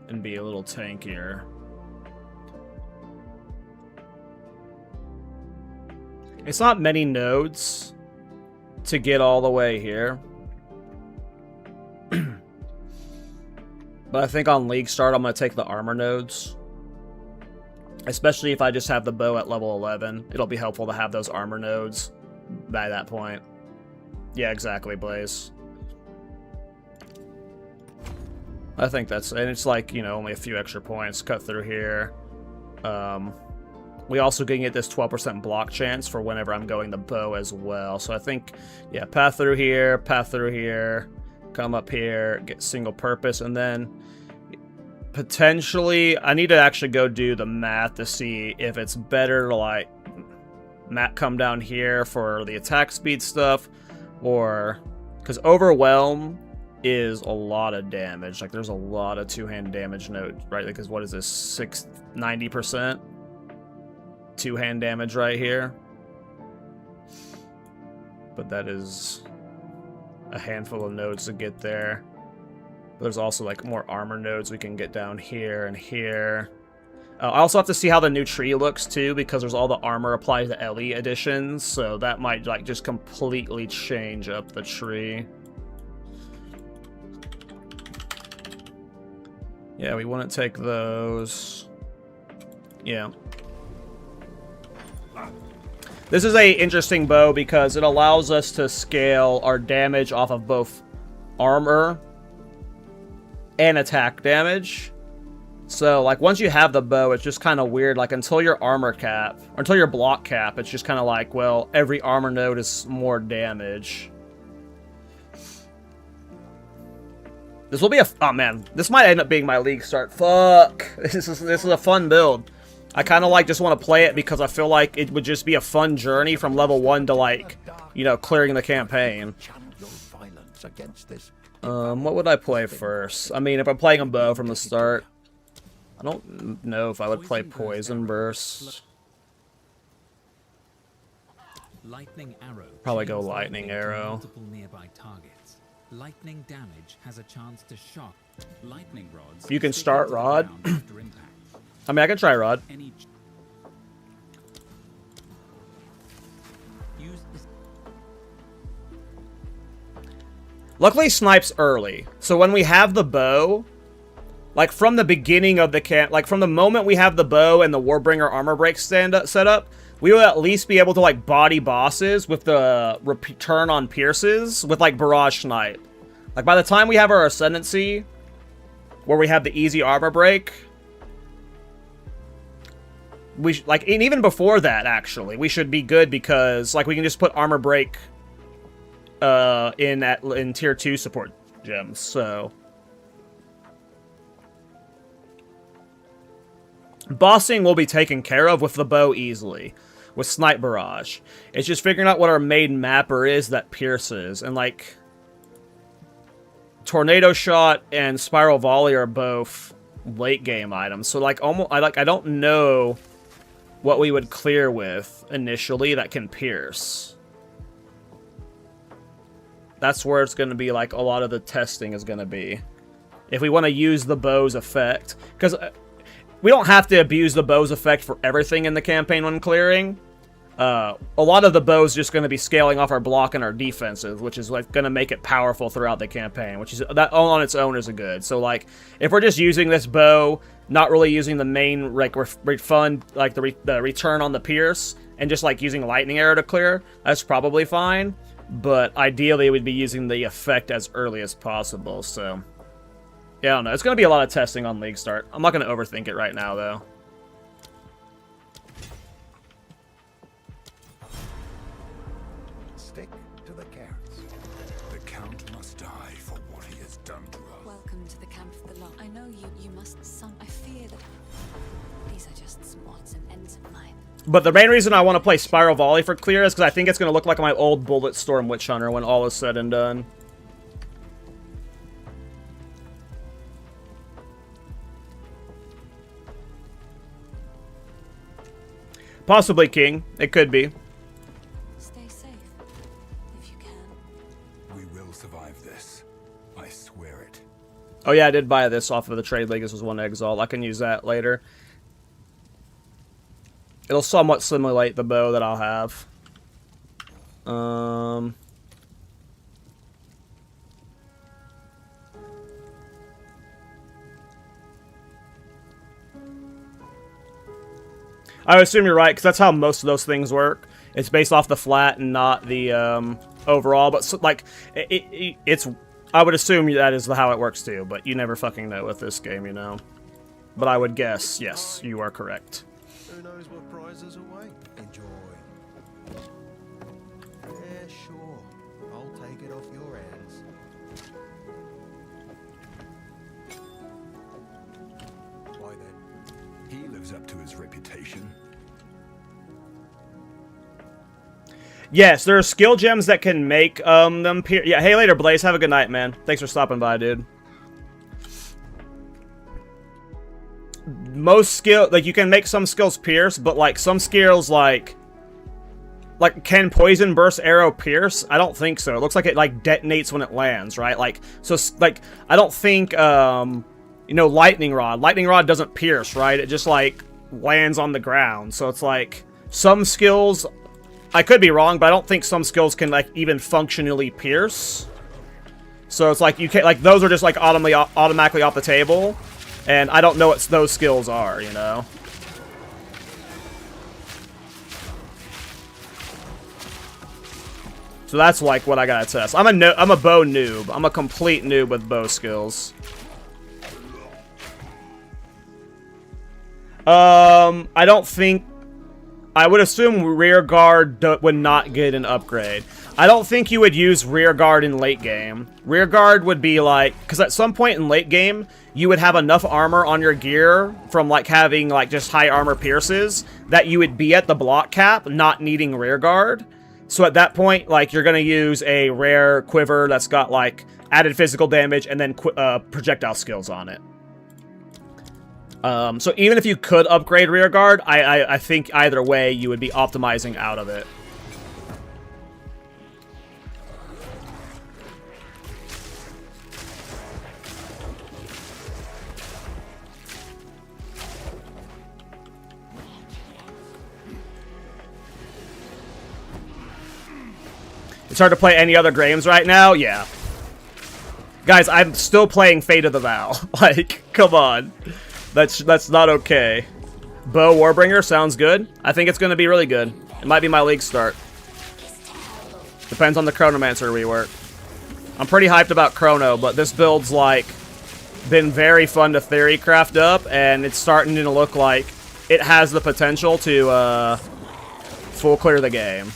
and be a little tankier? It's not many nodes to get all the way here. But I think on League Start, I'm going to take the armor nodes. Especially if I just have the bow at level 11. It'll be helpful to have those armor nodes by that point. Yeah, exactly, Blaze. I think that's... And it's like, you know, only a few extra points. Cut through here. We also can get this 12% block chance for whenever I'm going the bow as well. So I think, yeah, path through here, come up here, get single purpose, and then potentially I need to actually go do the math to see if it's better to like come down here for the attack speed stuff, or because overwhelm is a lot of damage. Like there's a lot of two-hand damage note, right? Because what is this, 90%? Two-hand damage right here. But that is a handful of nodes to get there. There's also like more armor nodes we can get down here and here. I also have to see how the new tree looks too, because there's all the armor applied to Ellie editions, so that might like just completely change up the tree. Yeah, we wouldn't take those. Yeah. This is a interesting bow because it allows us to scale our damage off of both armor and attack damage. So, like, once you have the bow, it's just kind of weird. Like, until your armor cap, or until your block cap, it's just kind of like, well, every armor node is more damage. This will be a... Oh, man. This might end up being my League Start. Fuck. This is a fun build. I kind of, like, just want to play it because I feel like it would just be a fun journey from level 1 to, like, you know, clearing the campaign. What would I play first? I mean, if I'm playing a bow from the start, I don't know if I would play Poison Burst. Lightning Arrow. Probably go Lightning Arrow. Multiple nearby targets. Lightning damage has a chance to shock. Lightning rods. You can start Rod. I mean, I can try Rod. Luckily, Snipe's early. So when we have the bow, like from the beginning of the camp, like from the moment we have the bow and the Warbringer armor break set up, we will at least be able to like body bosses with the return on pierces with like Barrage Snipe. Like by the time we have our Ascendancy, where we have the easy armor break, we like, and even before that, actually, we should be good because like we can just put armor break in tier 2 support gems. So bossing will be taken care of with the bow easily, with Snipe Barrage. It's just figuring out what our main mapper is that pierces, and like Tornado Shot and Spiral Volley are both late game items. So like I don't know what we would clear with initially that can pierce. That's where it's going to be like a lot of the testing is going to be. If we want to use the bow's effect, because we don't have to abuse the bow's effect for everything in the campaign when clearing. A lot of the bow's just going to be scaling off our block and our defensive, which is like going to make it powerful throughout the campaign, which is that all on its own is a good. So like, if we're just using this bow, not really using the main like refund, like the return on the pierce, and just like using Lightning Arrow to clear, that's probably fine. But ideally, we'd be using the effect as early as possible. So yeah, I don't know. It's going to be a lot of testing on League Start. I'm not going to overthink it right now, though. Stick to the carrots. The Count must die for what he has done to us. Welcome to the camp of the law. I know you must some. I fear that these are just spots and ends of mine. But the main reason I want to play Spiral Volley for clear is because I think it's going to look like my old Bullet Storm Witch Hunter when all is said and done. Possibly King. It could be. Stay safe, if you can. We will survive this. I swear it. Oh yeah, I did buy this off of the Trade League. This was one Exile. I can use that later. It'll somewhat simulate the bow that I'll have. I assume you're right, because that's how most of those things work. It's based off the flat and not the overall. But, so, like, it's... I would assume that is how it works, too. But you never fucking know with this game, you know. But I would guess, yes, you are correct. Who knows what prizes await? Enjoy. Yeah, sure. I'll take it off your hands. Why then? He lives up to his reputation. Yes, there are skill gems that can make them pierce. Yeah, hey later, Blaze. Have a good night, man. Thanks for stopping by, dude. Most skill, like, you can make some skills pierce, but, like, some skills, like, can poison burst arrow pierce? I don't think so. It looks like it, like, detonates when it lands, right? Like, so, like, I don't think, you know, lightning rod. Lightning rod doesn't pierce, right? It just, like, lands on the ground. So it's, like, some skills... I could be wrong, but I don't think some skills can, like, even functionally pierce. So it's like, you can't, like, those are just, like, automatically off the table. And I don't know what those skills are, you know? So that's, like, what I gotta test. I'm a bow noob. I'm a complete noob with bow skills. I don't think... I would assume rear guard would not get an upgrade. I don't think you would use rear guard in late game. Rear guard would be like... Because at some point in late game, you would have enough armor on your gear from, like, having, like, just high armor pierces that you would be at the block cap, not needing rear guard. So at that point, like, you're going to use a rare quiver that's got, like, added physical damage and then projectile skills on it. So even if you could upgrade rear guard, I think either way you would be optimizing out of it. It's hard to play any other games right now? Yeah. Guys, I'm still playing Fate of the Vow. Like, come on. That's not okay. Bow Warbringer sounds good. I think it's going to be really good. It might be my league start. Depends on the Chronomancer rework. I'm pretty hyped about Chrono, but this build's, like, been very fun to theorycraft up, and it's starting to look like it has the potential to full clear the game.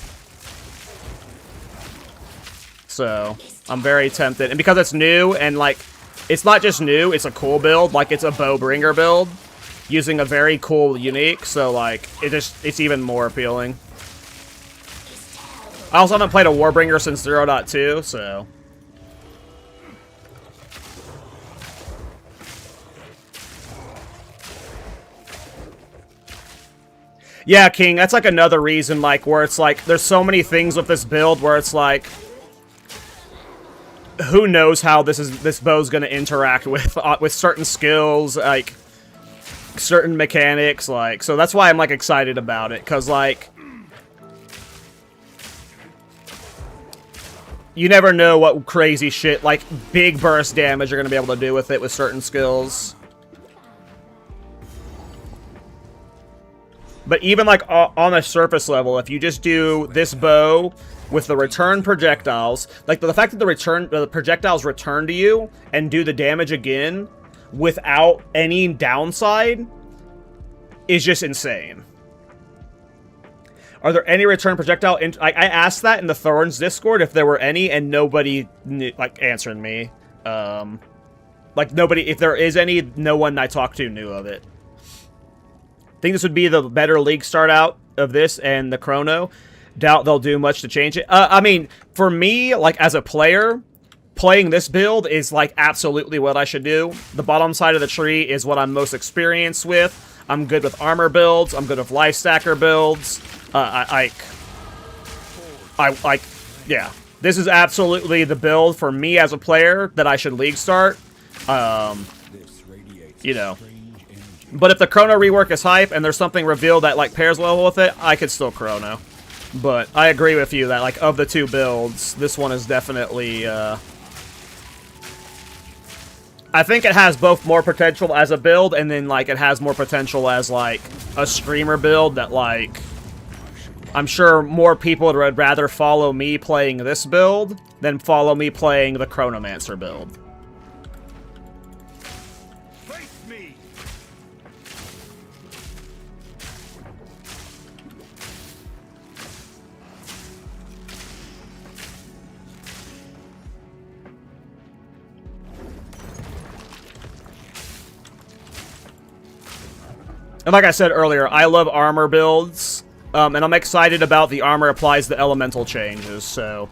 So, I'm very tempted. And because it's new, and, like, it's not just new, it's a cool build. Like, it's a Bowbringer build using a very cool unique. So, like, it's even more appealing. I also haven't played a Warbringer since 0.2, so... Yeah, King, that's, like, another reason, like, where it's, like, there's so many things with this build where it's, like... Who knows how this bow's gonna interact with certain skills, like certain mechanics, like, so that's why I'm, like, excited about it, cause, like, you never know what crazy shit, like big burst damage you're gonna be able to do with it with certain skills. But even, like, on a surface level, if you just do this bow with the return projectiles, like, the fact that the projectiles return to you and do the damage again without any downside is just insane. Are there any return projectile... I asked that in the Thorns Discord if there were any, and nobody, like, answered me. Like, nobody... If there is any, no one I talked to knew of it. I think this would be the better league start out of this and the Chrono. Doubt they'll do much to change it. I mean, for me, like, as a player, playing this build is, like, absolutely what I should do. The bottom side of the tree is what I'm most experienced with. I'm good with armor builds. I'm good with life stacker builds. Yeah. This is absolutely the build for me as a player that I should league start. You know. But if the Chrono rework is hype and there's something revealed that, like, pairs well with it, I could still Chrono. But I agree with you that, like, of the two builds, this one is definitely, I think it has both more potential as a build, and then, like, it has more potential as, like, a streamer build that, like, I'm sure more people would rather follow me playing this build than follow me playing the Chronomancer build. Face me! And like I said earlier, I love armor builds. And I'm excited about the armor applies the elemental changes, so...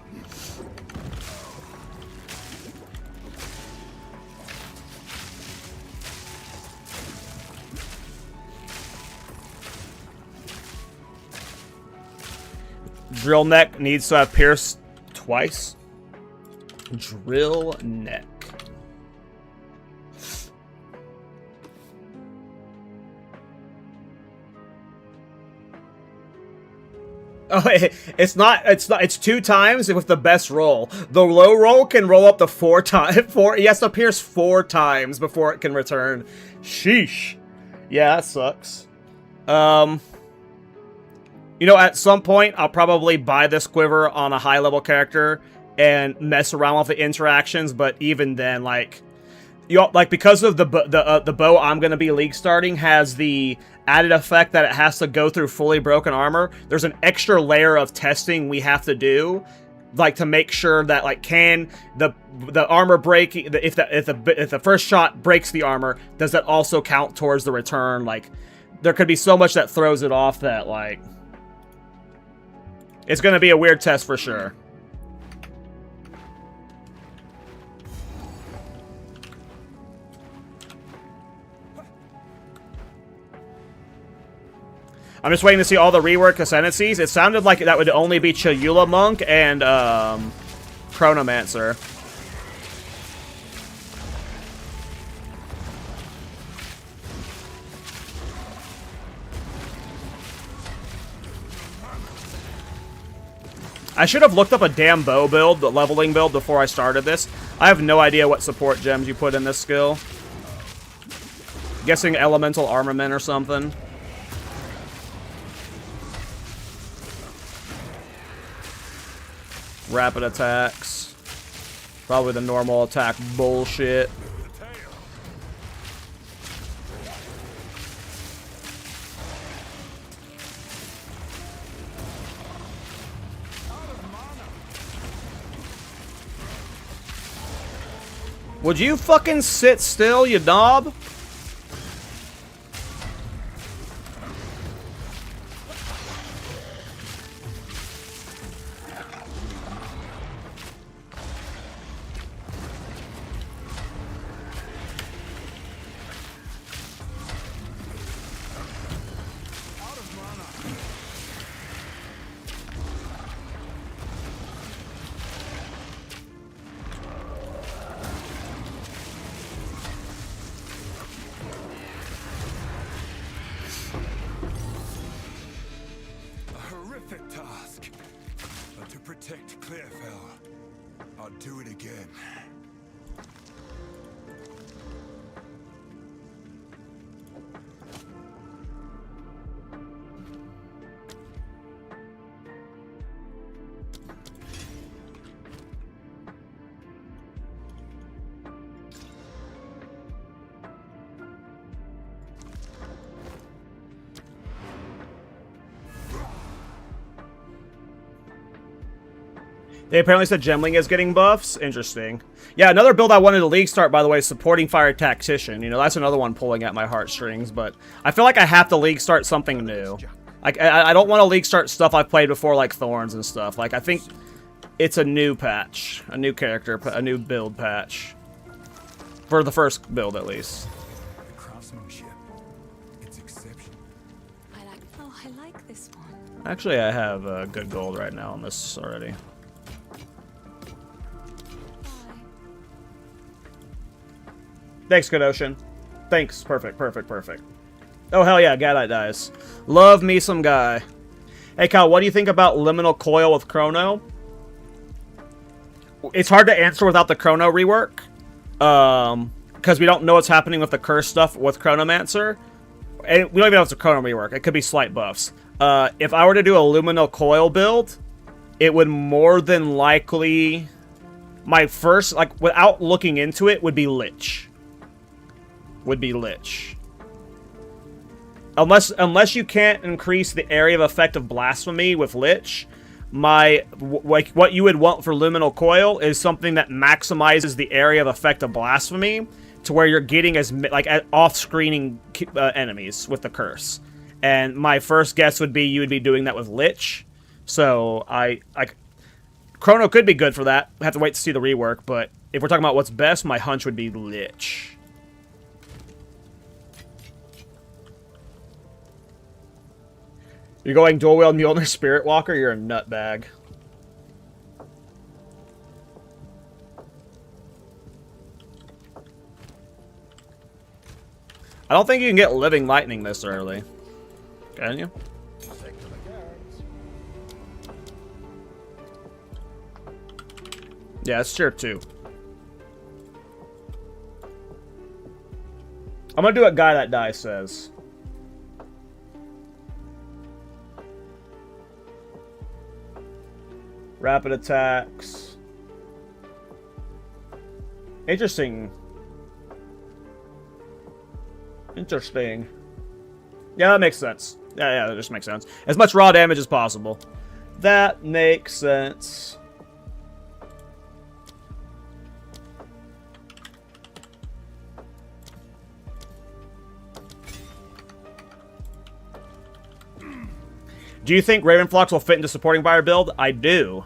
Drill neck needs to have pierced twice. Drill neck. Oh, it's 2 times with the best roll. The low roll can roll up to 4 times. He has to pierce 4 times before it can return. Sheesh. Yeah, that sucks. You know, at some point, I'll probably buy this quiver on a high-level character and mess around with the interactions, but even then, like... because of the bow I'm going to be league starting has the added effect that it has to go through fully broken armor. There's an extra layer of testing we have to do, like, to make sure that, like, can the armor break, if the first shot breaks the armor, does that also count towards the return? Like, there could be so much that throws it off that, like, it's going to be a weird test for sure. I'm just waiting to see all the rework ascendancies. It sounded like that would only be Chayula Monk and Chronomancer. I should have looked up a damn bow build, the leveling build, before I started this. I have no idea what support gems you put in this skill. Guessing elemental armament or something. Rapid attacks. Probably the normal attack bullshit. Would you fucking sit still, you knob? They apparently said Gemling is getting buffs. Interesting. Yeah, another build I wanted to league start, by the way, is supporting Fire Tactician. You know, that's another one pulling at my heartstrings, but I feel like I have to league start something new. Like, I don't want to league start stuff I've played before, like Thorns and stuff. Like, I think it's a new patch. A new character, a new build patch. For the first build, at least. The craftsmanship, it's exceptional. I like this one. Actually, I have good gold right now on this already. Thanks, Good Ocean. Thanks. Perfect, perfect, perfect. Oh, hell yeah, Gadite dies. Love me some Guy. Hey, Kyle, what do you think about Liminal Coil with Chrono? It's hard to answer without the Chrono rework. Because we don't know what's happening with the curse stuff with Chronomancer. And we don't even know if it's a Chrono rework. It could be slight buffs. If I were to do a Luminal Coil build, it would more than likely... My first, like, without looking into it, would be Lich. Unless you can't increase the area of effect of Blasphemy with Lich, what you would want for Luminal Coil is something that maximizes the area of effect of Blasphemy to where you're getting as off-screening enemies with the curse. And my first guess would be you would be doing that with Lich. So Chrono could be good for that. I have to wait to see the rework, but if we're talking about what's best, my hunch would be Lich. You're going dual wield Mjolnir Spirit Walker? You're a nutbag. I don't think you can get Living Lightning this early. Can you? Yeah, it's tier 2. I'm gonna do what Guy That Dies says. Rapid attacks. Interesting. Interesting. Yeah, that makes sense. Yeah, that just makes sense. As much raw damage as possible. That makes sense. Do you think Ravenflocks will fit into supporting fire build? I do.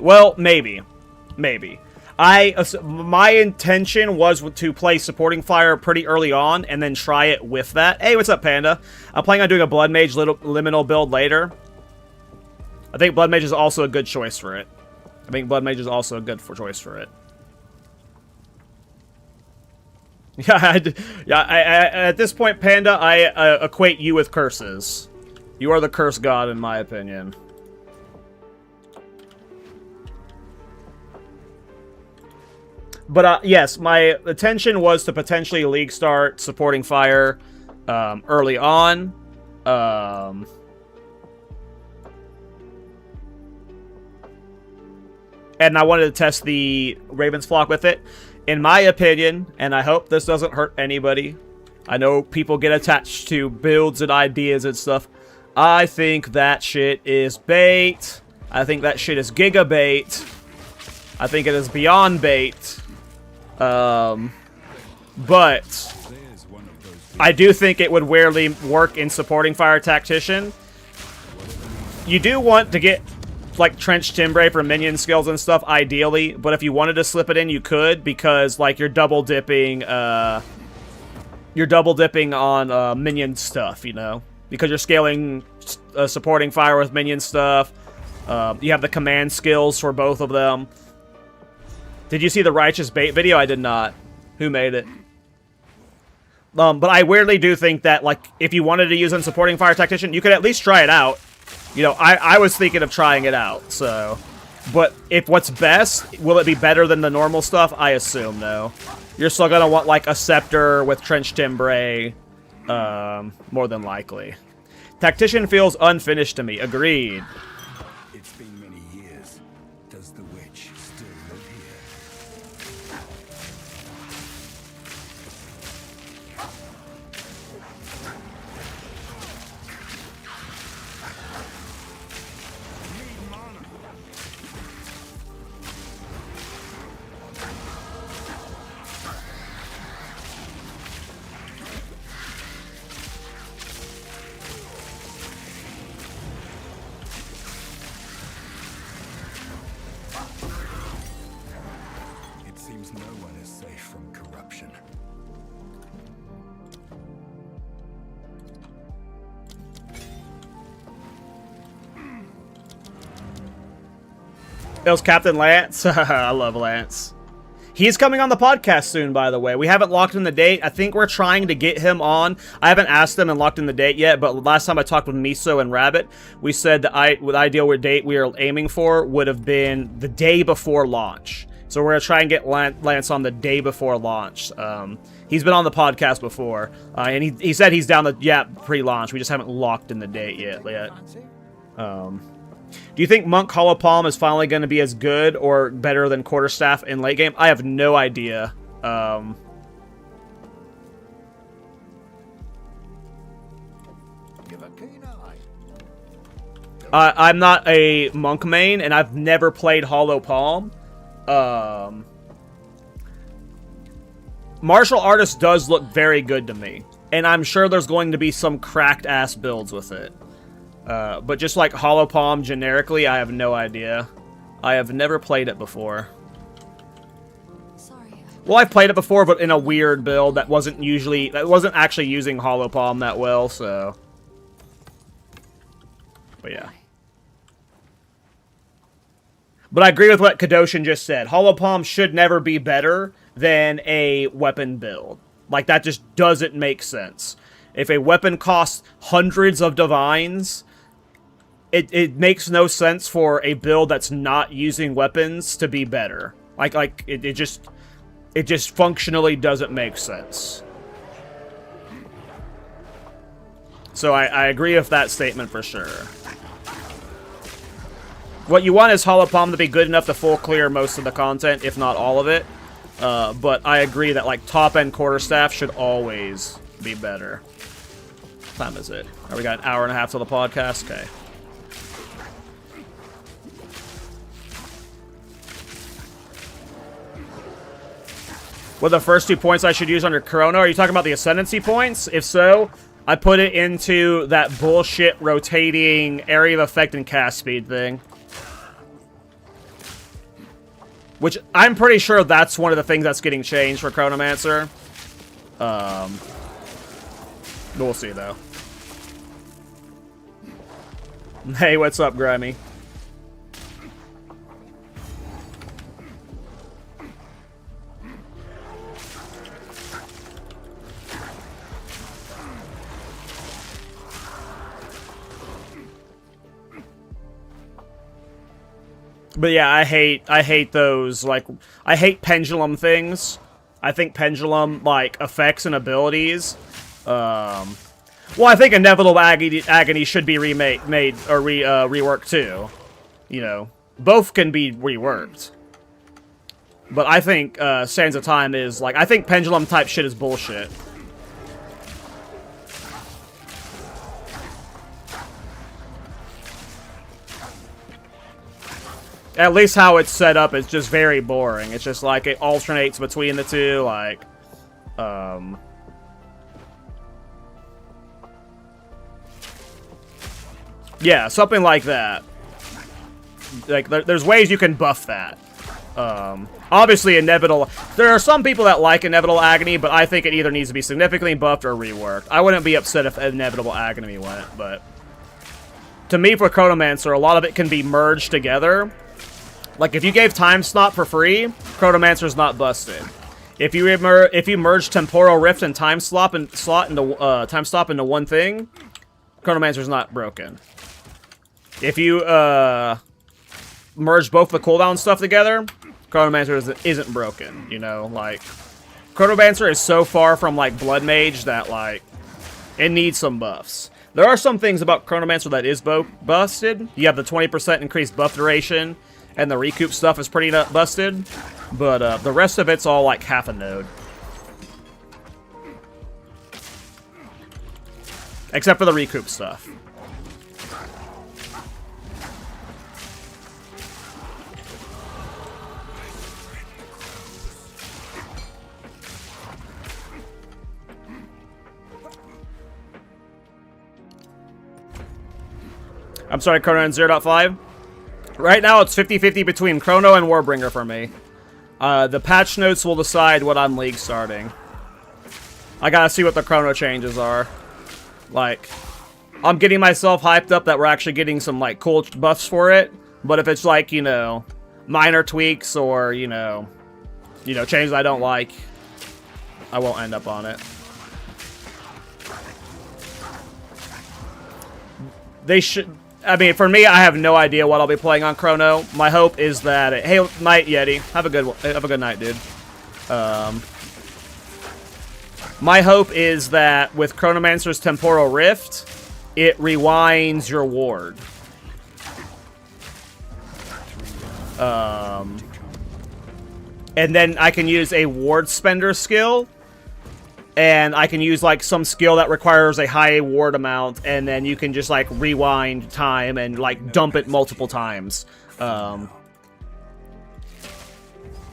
Well, maybe. My intention was to play supporting fire pretty early on and then try it with that. Hey, what's up, Panda? I'm planning on doing a Blood Mage liminal build later. I think Blood Mage is also a good choice for it. At this point, Panda, I equate you with curses. You are the curse god, in my opinion. But, yes, my intention was to potentially league start supporting fire early on. And I wanted to test the Raven's Flock with it. In my opinion, and I hope this doesn't hurt anybody, I know people get attached to builds and ideas and stuff. I think that shit is bait. I think that shit is giga bait. I think it is beyond bait. But I do think it would rarely work in supporting fire tactician. You do want to get like Trench Timbre for minion skills and stuff, ideally. But if you wanted to slip it in, you could, because like you're double dipping on minion stuff, you know. Because you're scaling supporting fire with minion stuff. You have the command skills for both of them. Did you see the Righteous Bait video? I did not. Who made it? But I weirdly do think that, like, if you wanted to use in supporting fire tactician, you could at least try it out. You know, I was thinking of trying it out, so. But if what's best, will it be better than the normal stuff? I assume, no. You're still gonna want, like, a Scepter with Trench Timbre. More than likely. Tactician feels unfinished to me. Agreed. It's been many years. Does the witch still live here? It seems no one is safe from corruption. It was Captain Lance. I love Lance. He's coming on the podcast soon, by the way. We haven't locked in the date. I think we're trying to get him on. I haven't asked him and locked in the date yet, but last time I talked with Miso and Rabbit, we said the ideal date we are aiming for would have been the day before launch. So we're going to try and get Lance on the day before launch. He's been on the podcast before, and he said he's down pre-launch. We just haven't locked in the date yet. Do you think Monk Hollow Palm is finally going to be as good or better than Quarterstaff in late game? I have no idea. I'm not a Monk main, and I've never played Hollow Palm. Martial Artist does look very good to me, and I'm sure there's going to be some cracked-ass builds with it. But just like Hollow Palm generically, I have no idea. I have never played it before. Sorry. Well, I've played it before, but in a weird build that wasn't actually using Hollow Palm that well, so. But yeah. But I agree with what Kadoshin just said. Hollow Palm should never be better than a weapon build. Like, that just doesn't make sense. If a weapon costs hundreds of divines, it makes no sense for a build that's not using weapons to be better. It just functionally doesn't make sense. So I agree with that statement for sure. What you want is Hollow Palm to be good enough to full clear most of the content, if not all of it. But I agree that like top-end Quarterstaff should always be better. What time is it? We got an hour and a half till the podcast? Okay. What are the first 2 points I should use under Chrono? Are you talking about the Ascendancy points? If so, I put it into that bullshit rotating area of effect and cast speed thing. Which, I'm pretty sure that's one of the things that's getting changed for Chronomancer. We'll see, though. Hey, what's up, Grimy? But yeah, I hate those, like, I hate pendulum things. I think pendulum, like, effects and abilities. Well, I think Inevitable Agony should be reworked too. You know, both can be reworked. But I think Sands of Time is, like, I think pendulum type shit is bullshit. At least how it's set up is just very boring. It's just like it alternates between the two, like, yeah, something like that. Like, there's ways you can buff that. Obviously, Inevitable... There are some people that like Inevitable Agony, but I think it either needs to be significantly buffed or reworked. I wouldn't be upset if Inevitable Agony went, but... To me, for Chronomancer, a lot of it can be merged together. Like, if you gave Time Stop for free, Chronomancer's not busted. If you merge Temporal Rift and Time Stop into one thing, Chronomancer's not broken. If you merge both the cooldown stuff together, Chronomancer isn't broken. You know, like, Chronomancer is so far from like Blood Mage that like it needs some buffs. There are some things about Chronomancer that is busted. You have the 20% increased buff duration. And the recoup stuff is pretty busted, but the rest of it's all like half a node. Except for the recoup stuff. I'm sorry, Chrono and 0.5. Right now, it's 50-50 between Chrono and Warbringer for me. The patch notes will decide what I'm league starting. I gotta see what the Chrono changes are. Like, I'm getting myself hyped up that we're actually getting some, like, cool buffs for it. But if it's, like, you know, minor tweaks or, you know, you know, changes I don't like, I won't end up on it. They should... I mean, for me, I have no idea what I'll be playing on Chrono. My hope is that... Hey, night, Yeti. Have a good night, dude. My hope is that with Chronomancer's Temporal Rift, it rewinds your ward. And then I can use a ward spender skill, and I can use like some skill that requires a high ward amount, and then you can just like rewind time and like dump it multiple times. You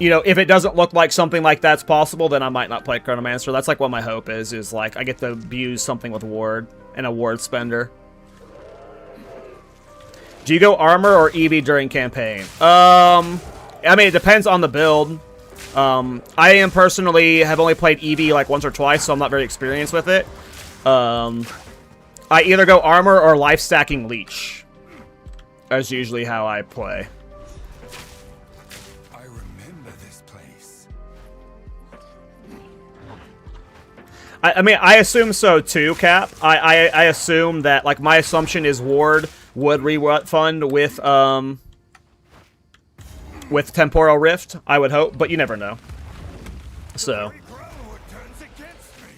know, if it doesn't look like something like that's possible, then I might not play Chronomancer. That's like what my hope is like I get to use something with ward and a ward spender. Do you go armor or EV during campaign? I mean, it depends on the build. I am personally have only played EV like once or twice, so I'm not very experienced with it. I either go armor or life stacking leech. That's usually how I play. I remember this place. I mean, I assume so too, Cap. I assume that, like, my assumption is ward would refund with Temporal Rift, I would hope, but you never know. So... Turns against me.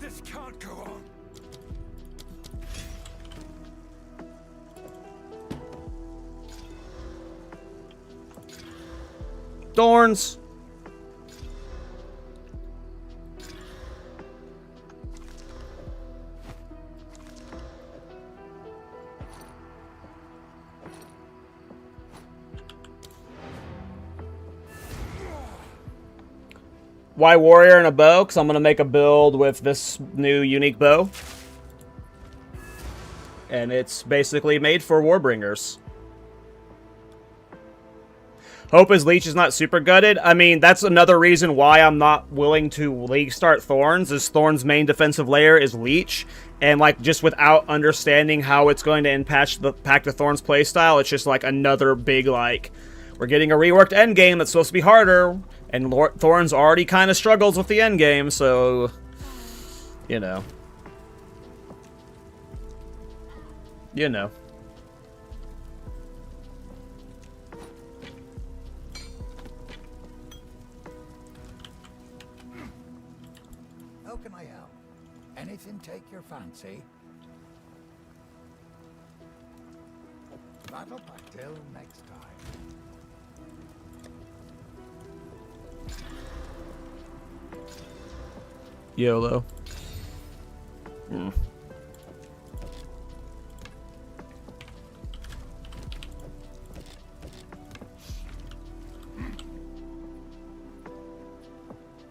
This can't go on. Thorns! Why warrior and a bow? Because I'm going to make a build with this new unique bow. And it's basically made for Warbringers. Hope his leech is not super gutted. I mean, that's another reason why I'm not willing to league start Thorns, is Thorns' main defensive layer is leech. And, like, just without understanding how it's going to impact the Thorns playstyle, it's just, like, another big, like, we're getting a reworked endgame that's supposed to be harder. And Thorns already kind of struggles with the endgame, so, you know. You know. How can I help? Anything take your fancy? Battle pack till next time. YOLO.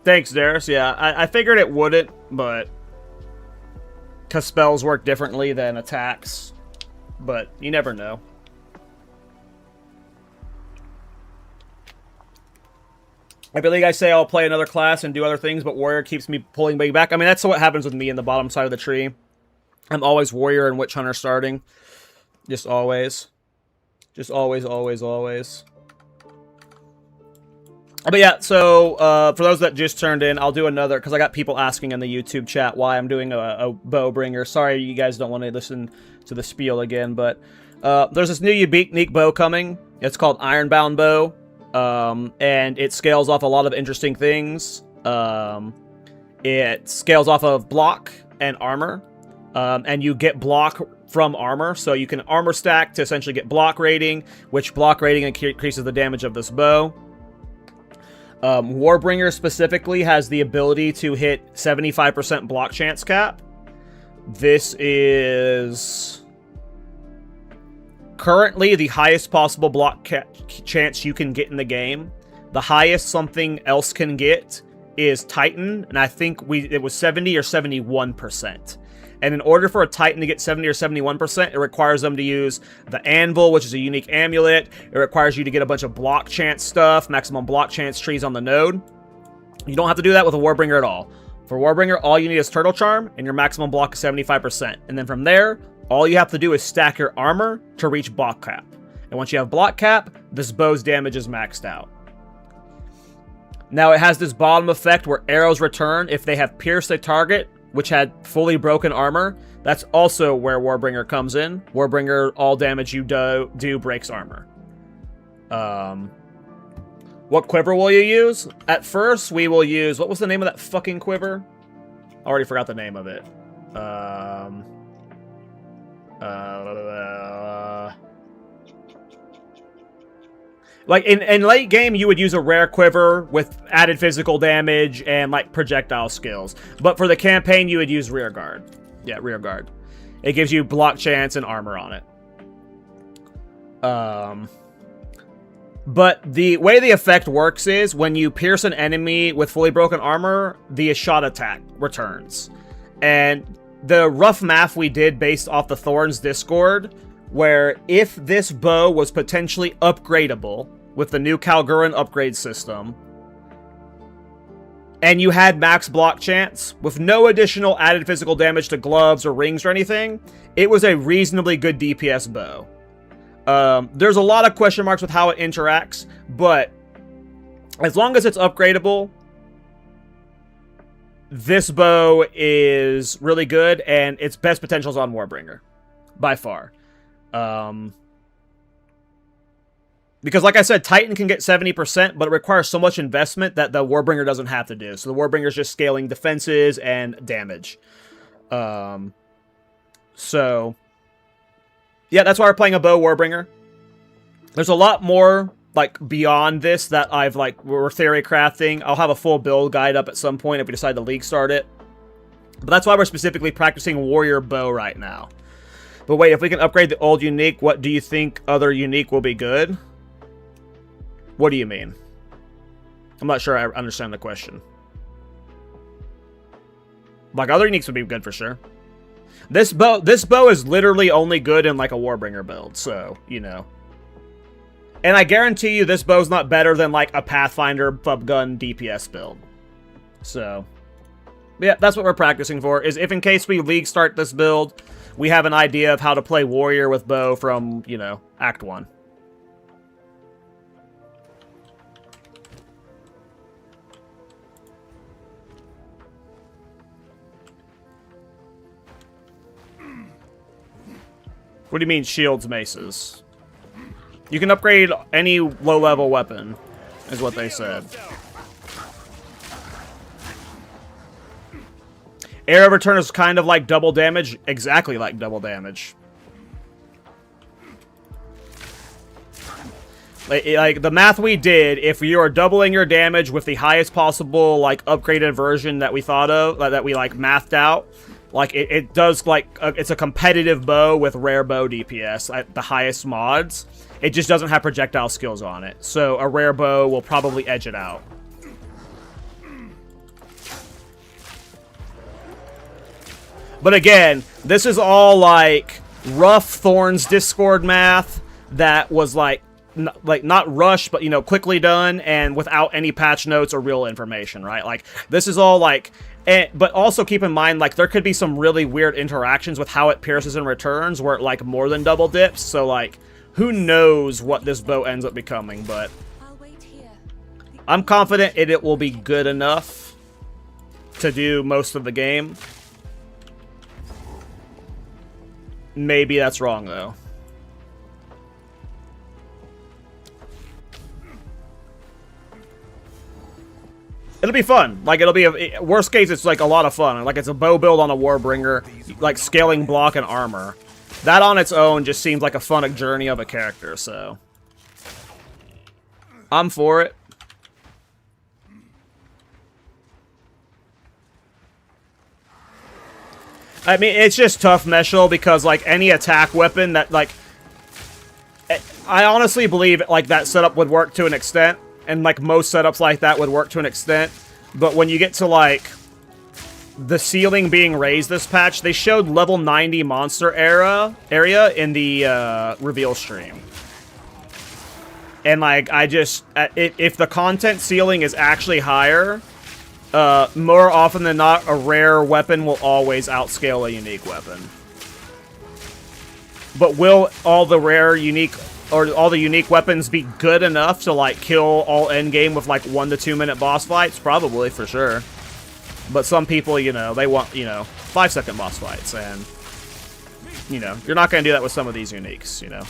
Thanks, Darius. Yeah, I figured it wouldn't, but... because spells work differently than attacks. But you never know. I believe I say I'll play another class and do other things, but Warrior keeps me pulling me back. I mean, that's what happens with me in the bottom side of the tree. I'm always Warrior and Witch Hunter starting. Just always. Just always, always, always. But yeah, so for those that just turned in, I'll do another, because I got people asking in the YouTube chat why I'm doing a Bowbringer. Sorry you guys don't want to listen to the spiel again, but there's this new unique bow coming. It's called Ironbound bow. And it scales off a lot of interesting things. It scales off of block and armor. And you get block from armor, so you can armor stack to essentially get block rating, which block rating increases the damage of this bow. Warbringer specifically has the ability to hit 75% block chance cap. This is... currently the highest possible block chance you can get in the game. The highest something else can get is Titan, and I think it was 70 or 71%. And in order for a Titan to get 70 or 71%, it requires them to use the Anvil, which is a unique amulet. It requires you to get a bunch of block chance stuff, maximum block chance trees on the node. You don't have to do that with a Warbringer at all. For Warbringer, all you need is Turtle Charm, and your maximum block is 75%. And then from there, all you have to do is stack your armor to reach block cap. And once you have block cap, this bow's damage is maxed out. Now it has this bottom effect where arrows return if they have pierced a target, which had fully broken armor. That's also where Warbringer comes in. Warbringer, all damage you do breaks armor. What quiver will you use? At first, we will use... What was the name of that fucking quiver? I already forgot the name of it. Like, in late game, you would use a rare quiver with added physical damage and, like, projectile skills. But for the campaign, you would use rear guard. Yeah, rear guard. It gives you block chance and armor on it. But the way the effect works is, when you pierce an enemy with fully broken armor, the shot attack returns. And the rough math we did based off the Thorns Discord, where if this bow was potentially upgradable with the new Kalguran upgrade system, and you had max block chance with no additional added physical damage to gloves or rings or anything, it was a reasonably good DPS bow. There's a lot of question marks with how it interacts, but as long as it's upgradable, this bow is really good, and its best potential is on Warbringer, by far. Because like I said, Titan can get 70%, but it requires so much investment that the Warbringer doesn't have to do. So the Warbringer is just scaling defenses and damage. So, yeah, that's why we're playing a bow Warbringer. There's a lot more, like, beyond this that we're theory crafting. I'll have a full build guide up at some point if we decide to league start it. But that's why we're specifically practicing warrior bow right now. But wait, if we can upgrade the old unique, what do you think other unique will be good? What do you mean? I'm not sure I understand the question. Like, other uniques would be good for sure. This bow is literally only good in, like, a Warbringer build, so, you know. And I guarantee you this bow's not better than, like, a Pathfinder Bub Gun DPS build. So, yeah, that's what we're practicing for, is if in case we league start this build, we have an idea of how to play warrior with bow from, you know, Act 1. What do you mean, shields, maces? You can upgrade any low-level weapon, is what they said. Area of return is kind of like double damage, exactly like double damage. Like the math we did, if you are doubling your damage with the highest possible, like, upgraded version that we thought of, that we, like, mathed out, like, it does, like, it's a competitive bow with rare bow DPS at the highest mods. It just doesn't have projectile skills on it. So a rare bow will probably edge it out. But again, this is all, like, rough Thorns Discord math that was, like, not rushed, but, you know, quickly done and without any patch notes or real information, right? Like, this is all, like... but also keep in mind, like, there could be some really weird interactions with how it pierces and returns where it, like, more than double dips. So, like, who knows what this bow ends up becoming, but I'm confident it will be good enough to do most of the game. Maybe that's wrong, though. It'll be fun. Like, it'll be worst case, it's like a lot of fun. Like, it's a bow build on a Warbringer, like scaling block and armor. That on its own just seems like a fun journey of a character, so I'm for it. I mean, it's just tough, Meshul, because, like, any attack weapon that, like, I honestly believe like that setup would work to an extent, and like most setups like that would work to an extent. But when you get to like the ceiling being raised this patch, they showed level 90 monster area in the reveal stream. And like I just if the content ceiling is actually higher, more often than not, a rare weapon will always outscale a unique weapon. But will all the rare unique or all the unique weapons be good enough to like kill all endgame with like 1 to 2 minute boss fights? Probably, for sure. But some people, you know, they want, you know, 5-second boss fights, and you know, you're not going to do that with some of these uniques, you know.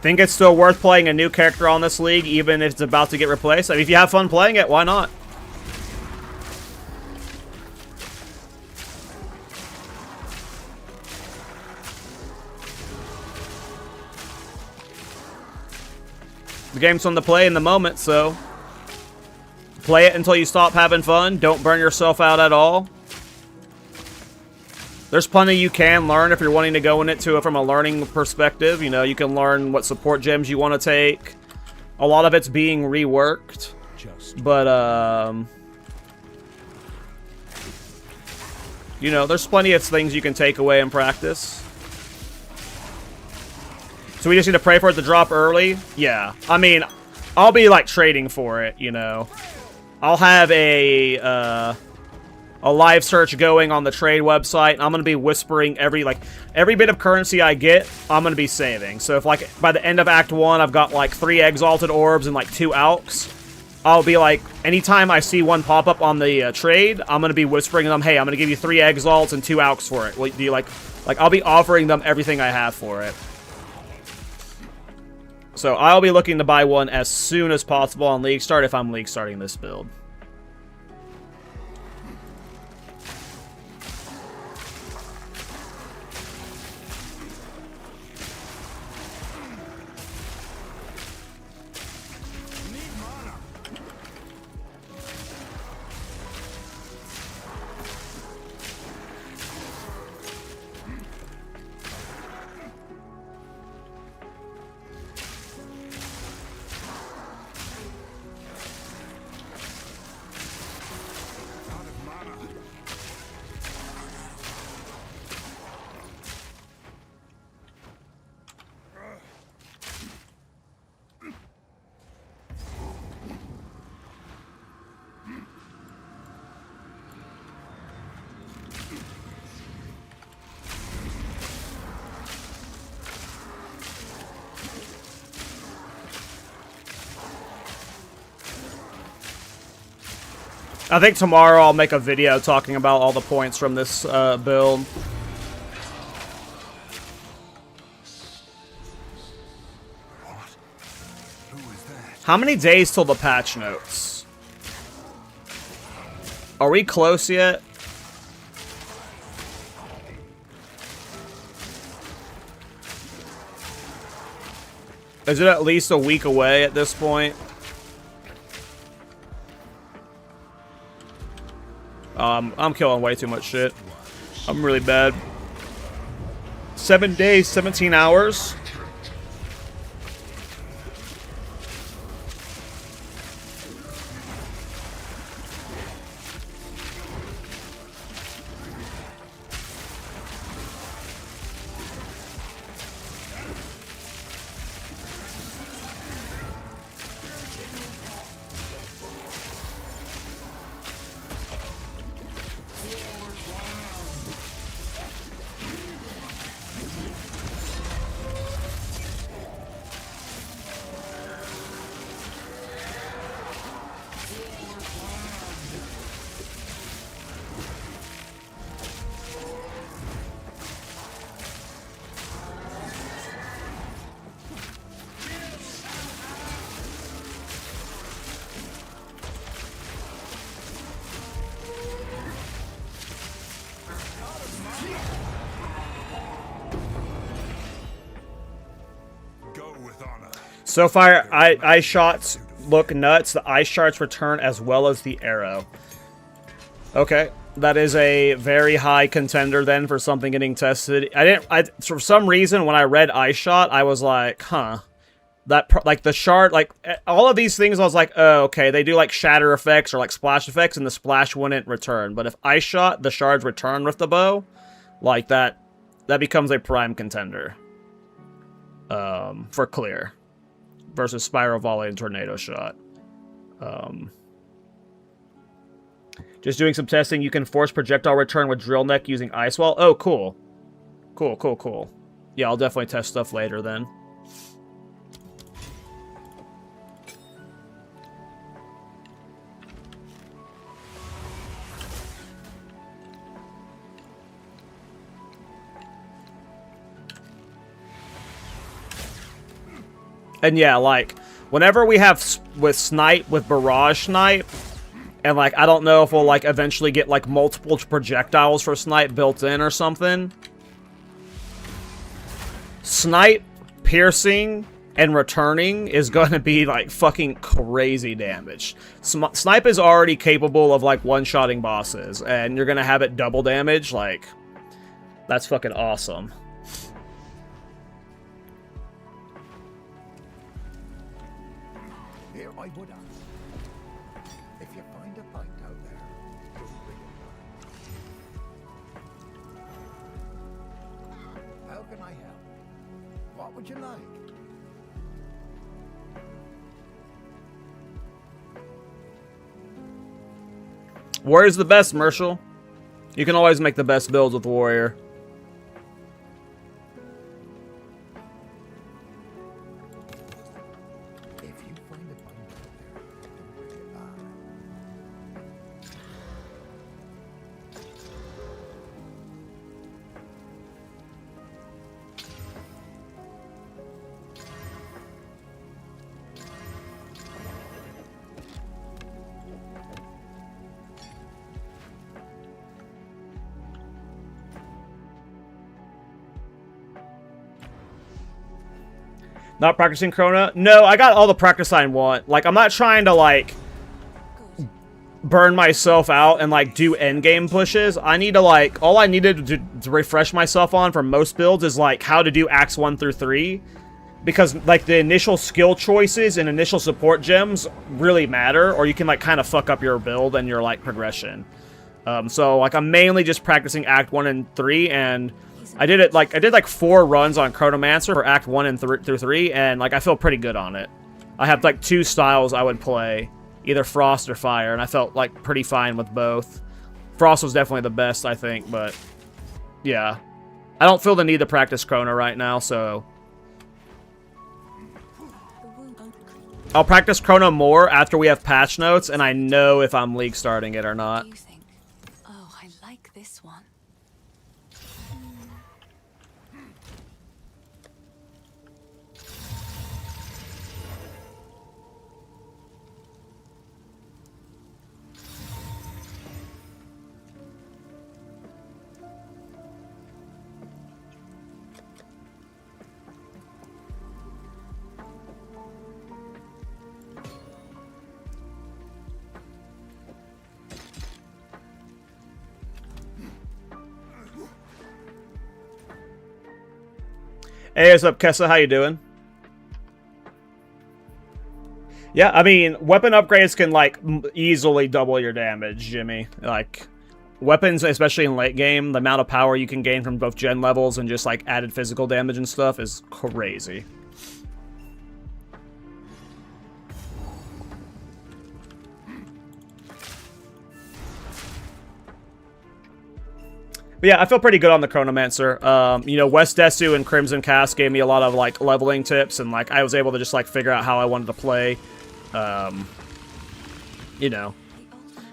Think it's still worth playing a new character on this league, even if it's about to get replaced? I mean, if you have fun playing it, why not? The game's fun to play in the moment, so play it until you stop having fun. Don't burn yourself out at all. There's plenty you can learn if you're wanting to go in it from a learning perspective. You know, you can learn what support gems you want to take. A lot of it's being reworked. But, you know, there's plenty of things you can take away and practice. So we just need to pray for it to drop early? Yeah. I mean, I'll be, like, trading for it, you know. I'll have a live search going on the trade website, and I'm going to be whispering every bit of currency I get, I'm going to be saving. So if, like, by the end of Act 1, I've got, like, 3 Exalted Orbs and, like, 2 Alks, I'll be, like, anytime I see one pop up on the trade, I'm going to be whispering to them, hey, I'm going to give you 3 Exalts and 2 Alks for it. Well, do you, like, I'll be offering them everything I have for it. So I'll be looking to buy one as soon as possible on League Start if I'm League Starting this build. I think tomorrow I'll make a video talking about all the points from this build. How many days till the patch notes? Are we close yet? Is it at least a week away at this point? I'm killing way too much shit. I'm really bad. 7 days, 17 hours. So far, I shot look nuts. The ice shards return as well as the arrow. Okay, that is a very high contender then for something getting tested. For some reason, when I read ice shot, I was like, huh. Like the shard, like all of these things, I was like, oh, okay, they do like shatter effects or like splash effects, and the splash wouldn't return. But if ice shot, the shards return with the bow, like that becomes a prime contender. For clear versus spiral volley and tornado shot. Just doing some testing. You can force projectile return with drill neck using ice wall. Oh, cool. Cool. Yeah, I'll definitely test stuff later then. And yeah, like, whenever we have with Snipe, with Barrage Snipe, and like, I don't know if we'll like eventually get like multiple projectiles for Snipe built in or something. Snipe, piercing, and returning is going to be like fucking crazy damage. Snipe is already capable of like one-shotting bosses, and you're going to have it double damage, like, that's fucking awesome. Here I would ask, if you find a pint out there, don't bring it back. How can I help? What would you like? Warrior's the best, Marshall. You can always make the best builds with Warrior. If you find a pint out there, don't bring it back. Not practicing Chrono? No, I got all the practice I want. Like, I'm not trying to, like, burn myself out and, like, do endgame pushes. I need to, like, all I needed to refresh myself on for most builds is, like, how to do Acts 1 through 3. Because, like, the initial skill choices and initial support gems really matter, or you can, like, kind of fuck up your build and your, like, progression. So, like, I'm mainly just practicing Act 1 and 3, and I did like 4 runs on Chronomancer for Act 1 and through 3, and like I feel pretty good on it. I have like 2 styles I would play, either Frost or Fire, and I felt like pretty fine with both. Frost was definitely the best, I think, but yeah. I don't feel the need to practice Chrono right now, so I'll practice Chrono more after we have patch notes, and I know if I'm league starting it or not. You think, oh, I like this one. Hey, what's up, Kessa? How you doing? Yeah, I mean, weapon upgrades can, like, easily double your damage, Jimmy. Like, weapons, especially in late game, the amount of power you can gain from both gen levels and just, like, added physical damage and stuff is crazy. But yeah, I feel pretty good on the Chronomancer. You know, West Desu and Crimson Cast gave me a lot of, like, leveling tips, and, like, I was able to just, like, figure out how I wanted to play. You know.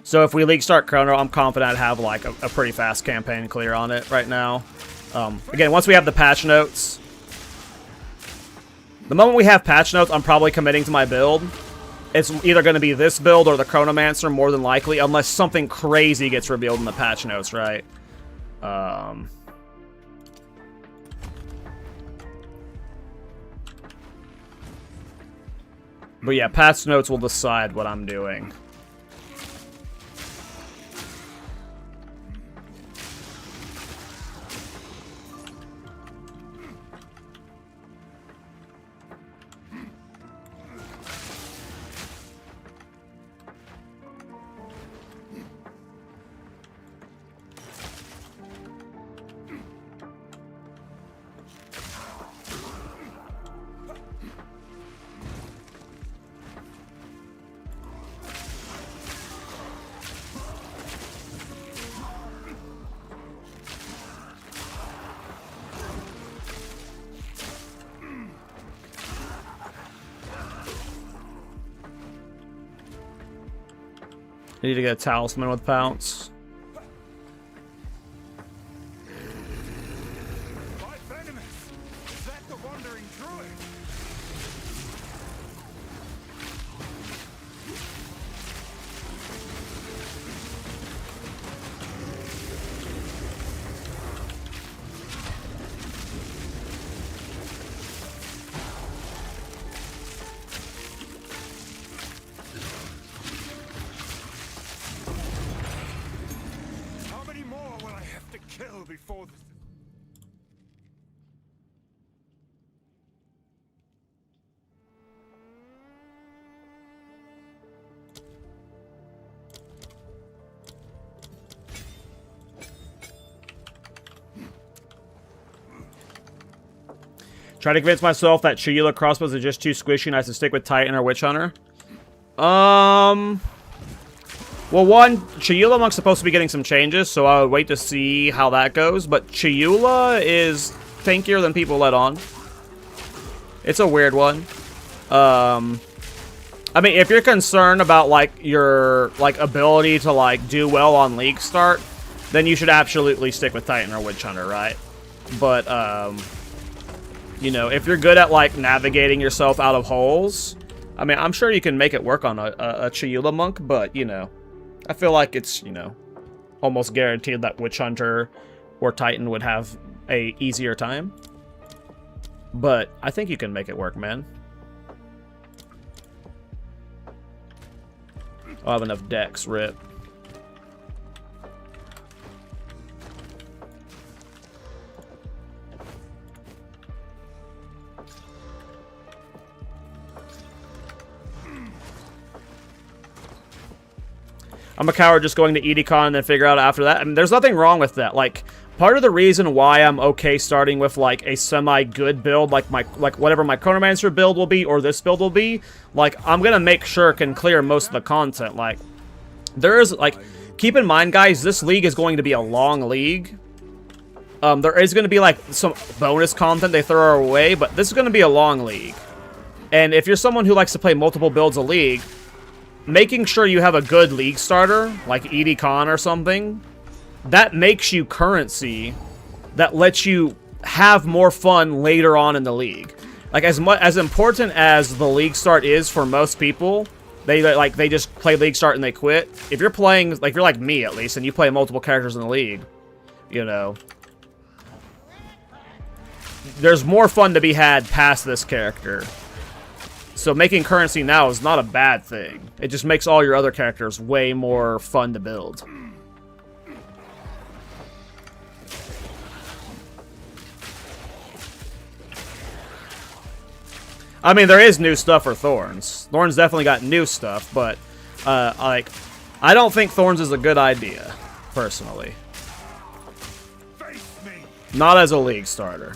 So if we league start Chrono, I'm confident I'd have, like, a pretty fast campaign clear on it right now. Again, once we have the patch notes. The moment we have patch notes, I'm probably committing to my build. It's either going to be this build or the Chronomancer, more than likely, unless something crazy gets revealed in the patch notes, right? But yeah, patch notes will decide what I'm doing. I need to get a talisman with pounce. My venomous! Is that the wandering druid? How many more will I have to kill before this? Try to convince myself that Chayula crossbows are just too squishy and I have to stick with Titan or Witch Hunter. Well, one, Chayula Monk's supposed to be getting some changes, so I would wait to see how that goes. But Chayula is tankier than people let on. It's a weird one. I mean, if you're concerned about, like, your, like, ability to, like, do well on League Start, then you should absolutely stick with Titan or Witch Hunter, right? But, you know, if you're good at, like, navigating yourself out of holes, I mean, I'm sure you can make it work on a Chayula Monk, but, you know, I feel like it's, you know, almost guaranteed that Witch Hunter or Titan would have a easier time. But I think you can make it work, man. I'll have enough decks, rip. I'm a coward just going to EDCon and then figure out after that. I mean, there's nothing wrong with that. Like, part of the reason why I'm okay starting with, like, a semi-good build, like whatever my Chronomancer build will be, or this build will be, like, I'm gonna make sure can clear most of the content. Like, there is, like, keep in mind, guys, this league is going to be a long league. There is gonna be, like, some bonus content they throw away, but this is gonna be a long league. And if you're someone who likes to play multiple builds a league, making sure you have a good league starter, like EDCon or something, that makes you currency that lets you have more fun later on in the league. Like, as important as the league start is for most people, they just play league start and they quit. If you're playing, like, if you're like me at least, and you play multiple characters in the league, you know, there's more fun to be had past this character. So making currency now is not a bad thing. It just makes all your other characters way more fun to build. I mean, there is new stuff for Thorns. Thorns definitely got new stuff, but, like, I don't think Thorns is a good idea, personally. Not as a league starter.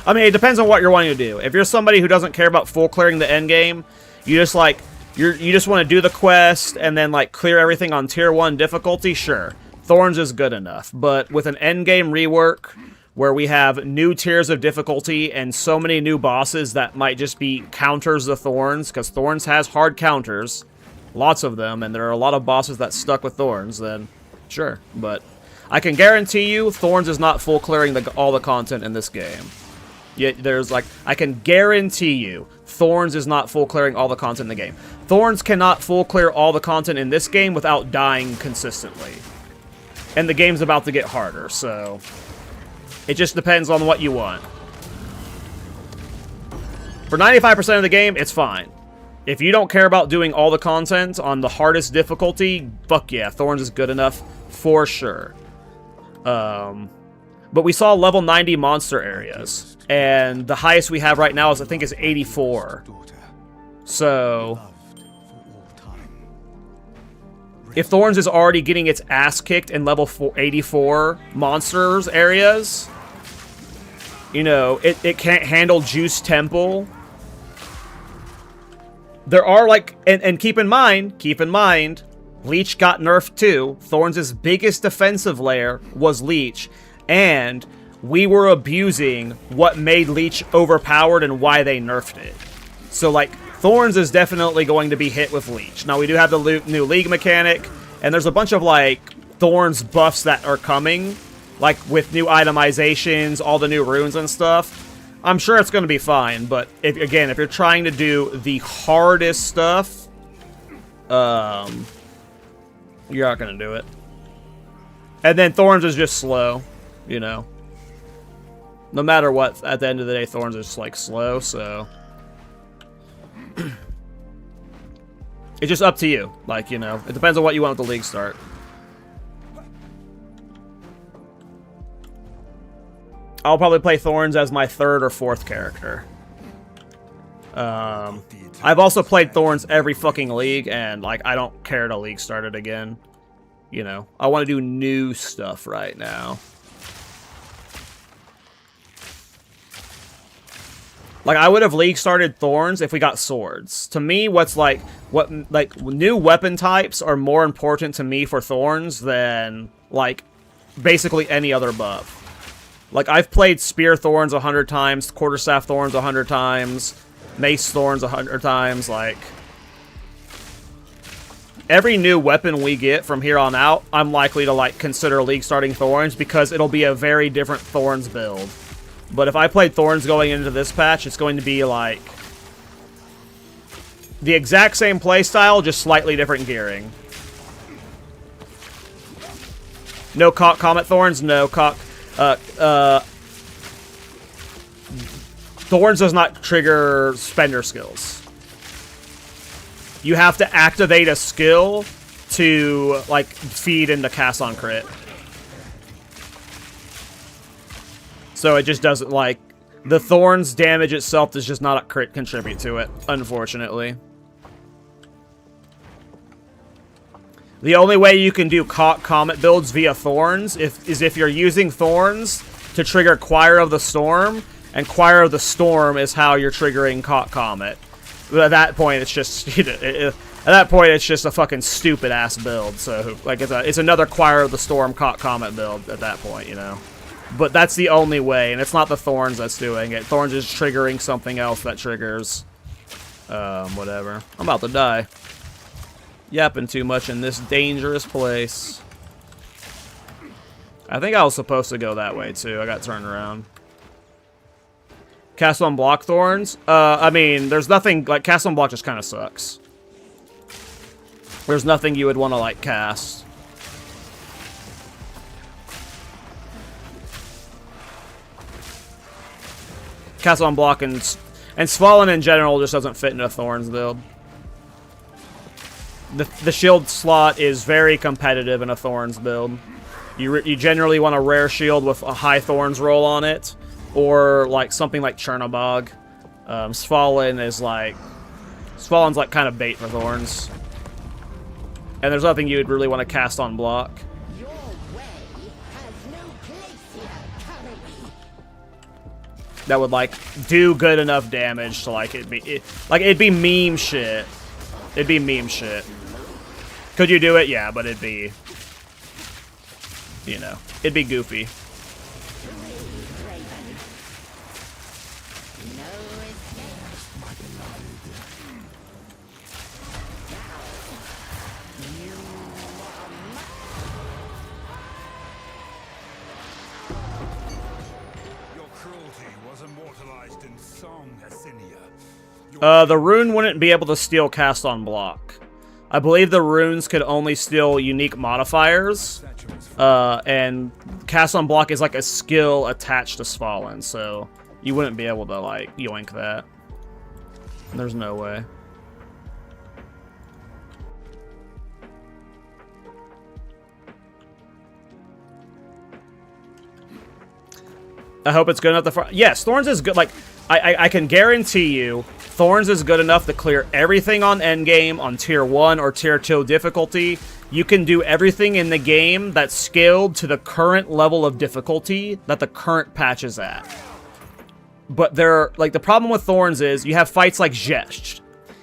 I mean, it depends on what you're wanting to do. If you're somebody who doesn't care about full clearing the end game, you just, like, you just want to do the quest and then, like, clear everything on tier 1 difficulty, sure. Thorns is good enough. But with an end game rework where we have new tiers of difficulty and so many new bosses that might just be counters to Thorns, because Thorns has hard counters, lots of them, and there are a lot of bosses that stuck with Thorns, then sure. But I can guarantee you Thorns is not full clearing all the content in this game. Yeah, there's, like, I can guarantee you Thorns is not full clearing all the content in the game. Thorns cannot full clear all the content in this game without dying consistently. And the game's about to get harder, so it just depends on what you want. For 95% of the game, it's fine. if you don't care about doing all the content on the hardest difficulty, fuck yeah, Thorns is good enough for sure. But we saw level 90 monster areas, and the highest we have right now is, I think, is 84. So if Thorns is already getting its ass kicked in level 84 monsters areas, you know, it can't handle Juice Temple. There are, like, and keep in mind, Leech got nerfed too. Thorns' biggest defensive layer was Leech, and we were abusing what made Leech overpowered and why they nerfed it. So, like, Thorns is definitely going to be hit with Leech. Now, we do have the new League mechanic, and there's a bunch of, like, Thorns buffs that are coming, like, with new itemizations, all the new runes and stuff. I'm sure it's going to be fine, but, if you're trying to do the hardest stuff, you're not going to do it. And then Thorns is just slow, you know. No matter what, at the end of the day, Thorns is, like, slow, so... It's just up to you. Like, you know, it depends on what you want with the league start. I'll probably play Thorns as my 3rd or 4th character. I've also played Thorns every fucking league, and, like, I don't care to league start it again. You know, I want to do new stuff right now. Like, I would have league started Thorns if we got swords. To me, new weapon types are more important to me for Thorns than, like, basically any other buff. Like, I've played Spear Thorns 100 times, Quarterstaff Thorns 100 times, Mace Thorns 100 times, like... Every new weapon we get from here on out, I'm likely to, like, consider league starting Thorns because it'll be a very different Thorns build. But if I played Thorns going into this patch, it's going to be, like, the exact same playstyle, just slightly different gearing. No Comet Thorns, no Thorns does not trigger spender skills. You have to activate a skill to, like, feed into cast on crit. So it just doesn't, like... The Thorns damage itself does just not contribute to it, unfortunately. The only way you can do Comet builds via Thorns is if you're using Thorns to trigger Choir of the Storm, and Choir of the Storm is how you're triggering Comet. But at that point, it's just... You know, at that point, it's just a fucking stupid-ass build. So, like, it's another Choir of the Storm Comet build at that point, you know? But that's the only way, and it's not the Thorns that's doing it. Thorns is triggering something else that triggers... whatever. I'm about to die. Yapping too much in this dangerous place. I think I was supposed to go that way, too. I got turned around. Cast on block Thorns? I mean, there's nothing... Like, cast on block just kind of sucks. There's nothing you would want to, like, cast. Cast on block and Svalin in general just doesn't fit into a Thorns build. The shield slot is very competitive in a Thorns build. You generally want a rare shield with a high Thorns roll on it, or like something like Chernobog. Svalin's like kind of bait for Thorns, and there's nothing you would really want to cast on block. That would, like, do good enough damage to, like, it'd be meme shit. It'd be meme shit. Could you do it? Yeah, but it'd be, you know, it'd be goofy. The rune wouldn't be able to steal cast on block. I believe the runes could only steal unique modifiers. And cast on block is like a skill attached to Svalin, so you wouldn't be able to, like, yoink that. There's no way. I hope it's good enough to... Yes, Thorns is good. Like, I can guarantee you, Thorns is good enough to clear everything on endgame, on tier 1 or tier 2 difficulty. You can do everything in the game that's scaled to the current level of difficulty that the current patch is at. But the problem with Thorns is you have fights like Zhest.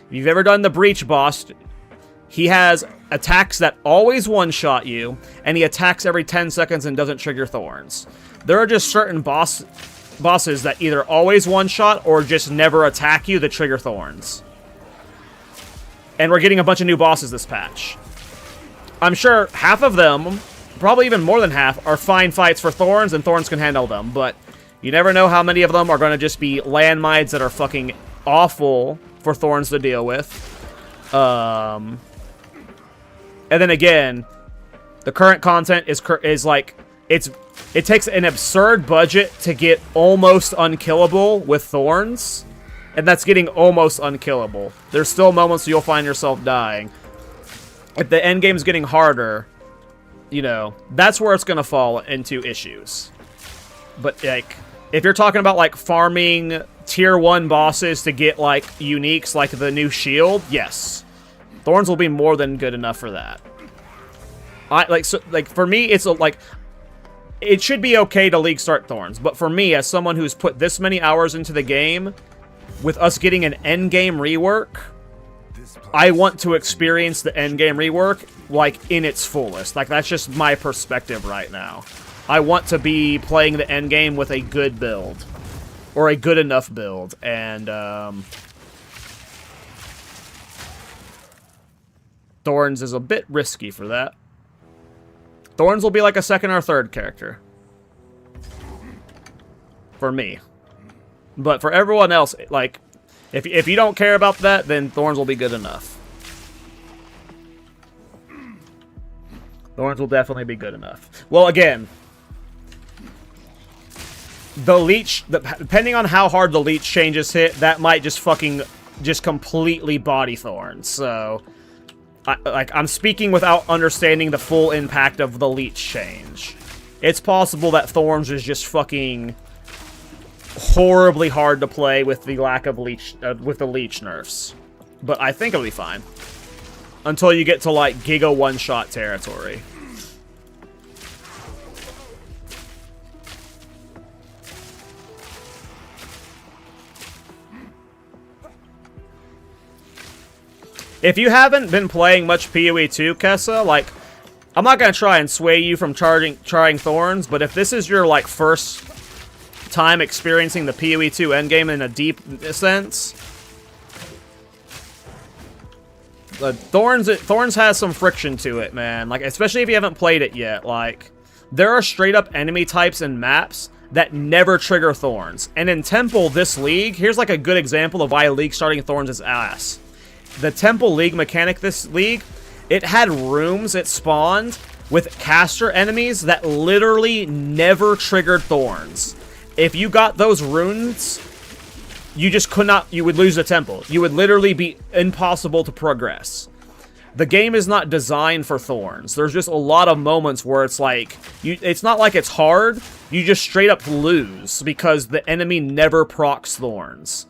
If you've ever done the Breach boss, he has attacks that always one-shot you, and he attacks every 10 seconds and doesn't trigger Thorns. There are just certain bosses that either always one-shot or just never attack you that trigger Thorns. And we're getting a bunch of new bosses this patch. I'm sure half of them, probably even more than half, are fine fights for Thorns, and Thorns can handle them, but you never know how many of them are going to just be landmines that are fucking awful for Thorns to deal with. And then again, the current content is like, it takes an absurd budget to get almost unkillable with Thorns, and that's getting almost unkillable. There's still moments you'll find yourself dying. If the endgame's getting harder, you know, that's where it's going to fall into issues. But, like, if you're talking about, like, farming tier 1 bosses to get, like, uniques like the new shield, yes. Thorns will be more than good enough for that. For me, it's, like, it should be okay to league start Thorns. But for me, as someone who's put this many hours into the game, with us getting an endgame rework, I want to experience the endgame rework, like, in its fullest. Like, that's just my perspective right now. I want to be playing the endgame with a good build. Or a good enough build. And, Thorns is a bit risky for that. Thorns will be like a second or third character. For me. But for everyone else, like, if you don't care about that, then Thorns will be good enough. Thorns will definitely be good enough. Well, again, the leech, depending on how hard the leech changes hit, that might just completely body Thorns. So, I'm speaking without understanding the full impact of the leech change. It's possible that Thorns is just fucking horribly hard to play with the lack of leech, with the leech nerfs. But I think it'll be fine. Until you get to, like, Giga one-shot territory. If you haven't been playing much PoE 2, Kessa, like, I'm not going to try and sway you from trying Thorns, but if this is your, like, first time experiencing the PoE 2 endgame in a deep sense, Thorns has some friction to it, man. Like, especially if you haven't played it yet. Like, there are straight-up enemy types and maps that never trigger Thorns. And in Temple this league, here's, like, a good example of why League starting Thorns is ass. The Temple League mechanic this league, it had rooms it spawned with caster enemies that literally never triggered Thorns. If you got those runes, you just could not, you would lose the temple. You would literally be impossible to progress. The game is not designed for Thorns. There's just a lot of moments where it's like, it's not like it's hard, you just straight up lose because the enemy never procs Thorns.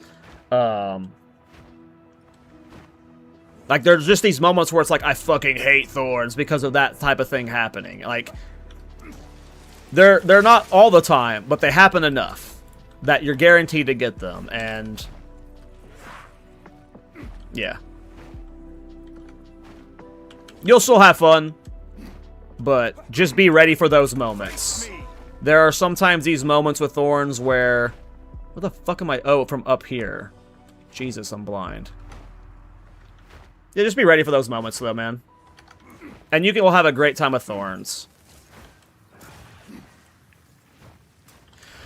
Like, there's just these moments where it's like, I fucking hate Thorns because of that type of thing happening. Like, they're not all the time, but they happen enough that you're guaranteed to get them, and yeah. You'll still have fun, but just be ready for those moments. There are sometimes these moments with Thorns where... Where the fuck am I? Oh, from up here. Jesus, I'm blind. Yeah, just be ready for those moments, though, man. And you will have a great time with Thorns.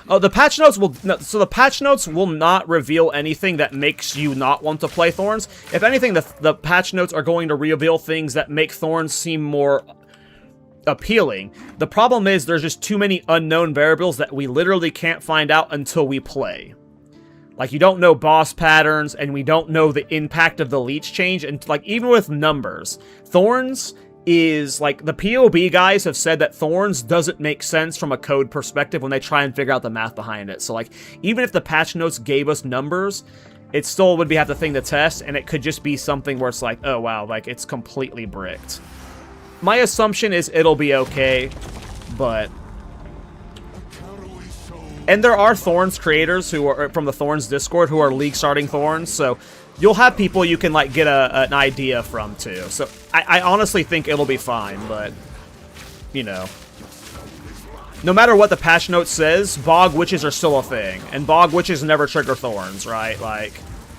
Oh, the patch notes will... No, so the patch notes will not reveal anything that makes you not want to play Thorns. If anything, the patch notes are going to reveal things that make Thorns seem more appealing. The problem is there's just too many unknown variables that we literally can't find out until we play. Like, you don't know boss patterns, and we don't know the impact of the leech change, and, like, even with numbers, Thorns is, like, the POB guys have said that thorns doesn't make sense from a code perspective when they try and figure out the math behind it. So, like, even if the patch notes gave us numbers, it still would have the thing to test, and it could just be something where it's like, oh wow, like, it's completely bricked. My assumption is it'll be okay, but... And there are Thorns creators who are from the Thorns Discord who are league starting Thorns, so you'll have people you can, like, get an idea from too. So I honestly think it'll be fine, but you know, no matter what the patch note says, Bog Witches are still a thing, and Bog Witches never trigger Thorns, right? Like,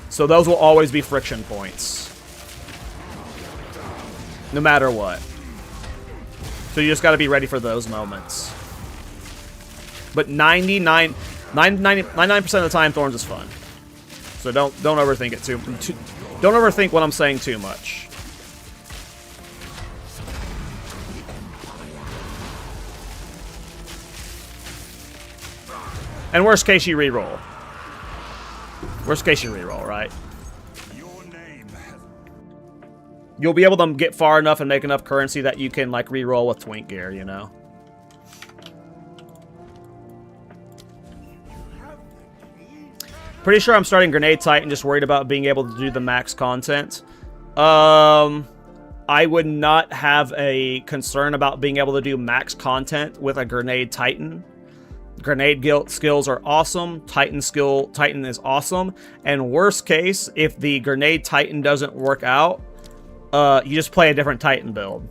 so those will always be friction points, no matter what. So you just got to be ready for those moments. But 99% of the time, Thorns is fun. So don't overthink it don't overthink what I'm saying too much. And worst case, you reroll. Worst case, you reroll, right? You'll be able to get far enough and make enough currency that you can, like, reroll with Twink gear, you know? Pretty sure I'm starting Grenade Titan, just worried about being able to do the max content. I would not have a concern about being able to do max content with a Grenade Titan. Grenade skills are awesome. Titan is awesome. And worst case, if the Grenade Titan doesn't work out, you just play a different Titan build.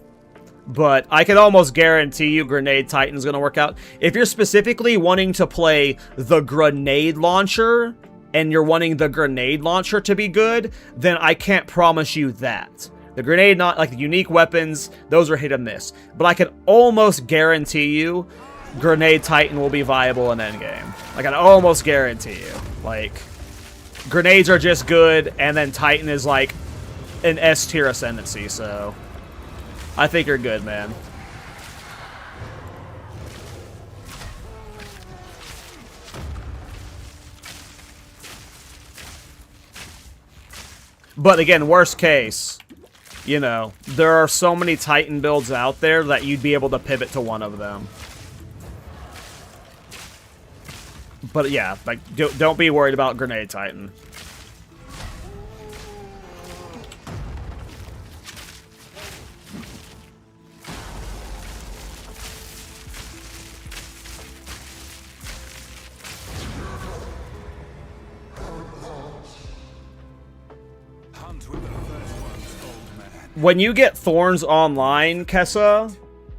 But I can almost guarantee you Grenade Titan is going to work out. If you're specifically wanting to play the Grenade Launcher, and you're wanting the Grenade Launcher to be good, then I can't promise you that. The grenade, not like the unique weapons, those are hit and miss. But I can almost guarantee you Grenade Titan will be viable in endgame. I can almost guarantee you. Like, grenades are just good, and then Titan is like an S tier ascendancy, so I think you're good, man. But again, worst case, you know, there are so many Titan builds out there that you'd be able to pivot to one of them. But yeah, like, don't be worried about Grenade Titan. When you get Thorns online, Kessa,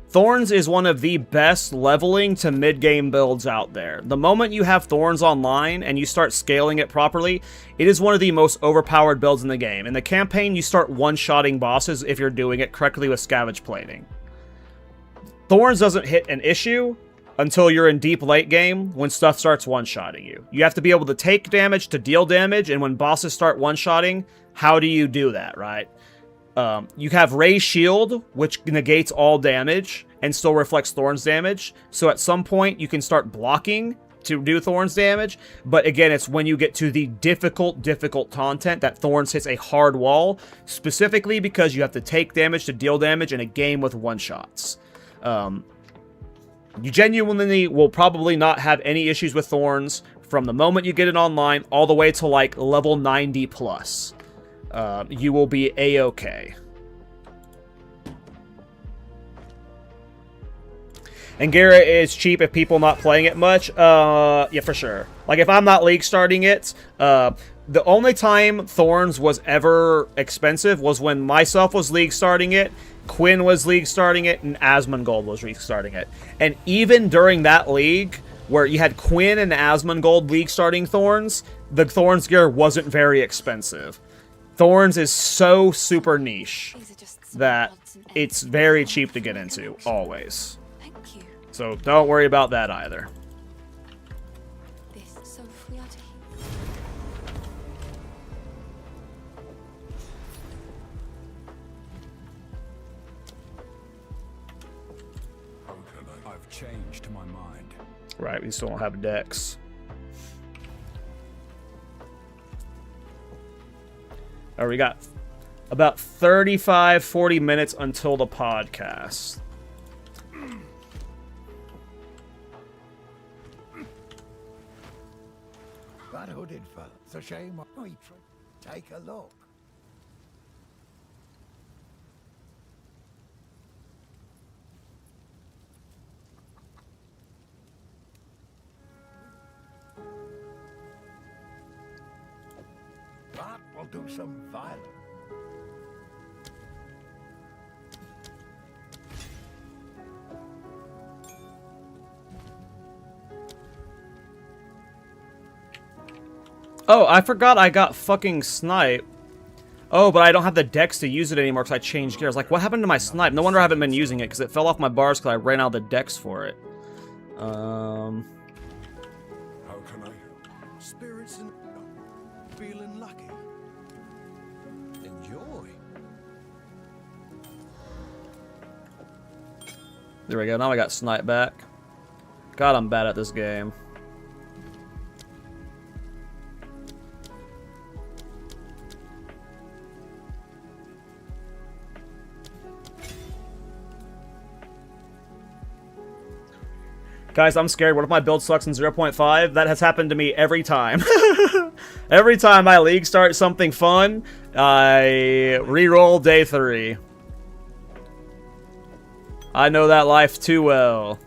Thorns is one of the best leveling to mid-game builds out there. The moment you have Thorns online and you start scaling it properly, it is one of the most overpowered builds in the game. In the campaign, you start one-shotting bosses if you're doing it correctly with Scavenge Plating. Thorns doesn't hit an issue until you're in deep late game when stuff starts one-shotting you. You have to be able to take damage to deal damage, and when bosses start one-shotting, how do you do that, right? You have Ray's Shield, which negates all damage and still reflects Thorns damage. So at some point, you can start blocking to do Thorns damage. But again, it's when you get to the difficult content that Thorns hits a hard wall, specifically because you have to take damage to deal damage in a game with one-shots. You genuinely will probably not have any issues with Thorns from the moment you get it online all the way to, like, level 90 plus. You will be A-okay. And Garrett is cheap if people not playing it much. Yeah, for sure. Like, if I'm not league starting it, the only time Thorns was ever expensive was when myself was league starting it, Quinn was league starting it, and Asmongold was league starting it. And even during that league, where you had Quinn and Asmongold league starting Thorns, the Thorns gear wasn't very expensive. Thorns is so super niche that it's very cheap to get into, always. Thank you. So don't worry about that either. So if we are to I've changed my mind. Right, we still don't have decks. Oh, we got about 35, 40 minutes until the podcast. That hooded fella. It's a shame. Take a look. That will do some violence. Oh, I forgot I got fucking snipe. Oh, but I don't have the dex to use it anymore because I changed gears. Like, what happened to my snipe? No wonder I haven't been using it because it fell off my bars because I ran out of the dex for it. How can I help? Spirits and feeling lucky. Enjoy. There we go. Now I got snipe back. God, I'm bad at this game. Guys, I'm scared. What if my build sucks in 0.5? That has happened to me every time. Every time my league starts something fun, I reroll day 3. I know that life too well.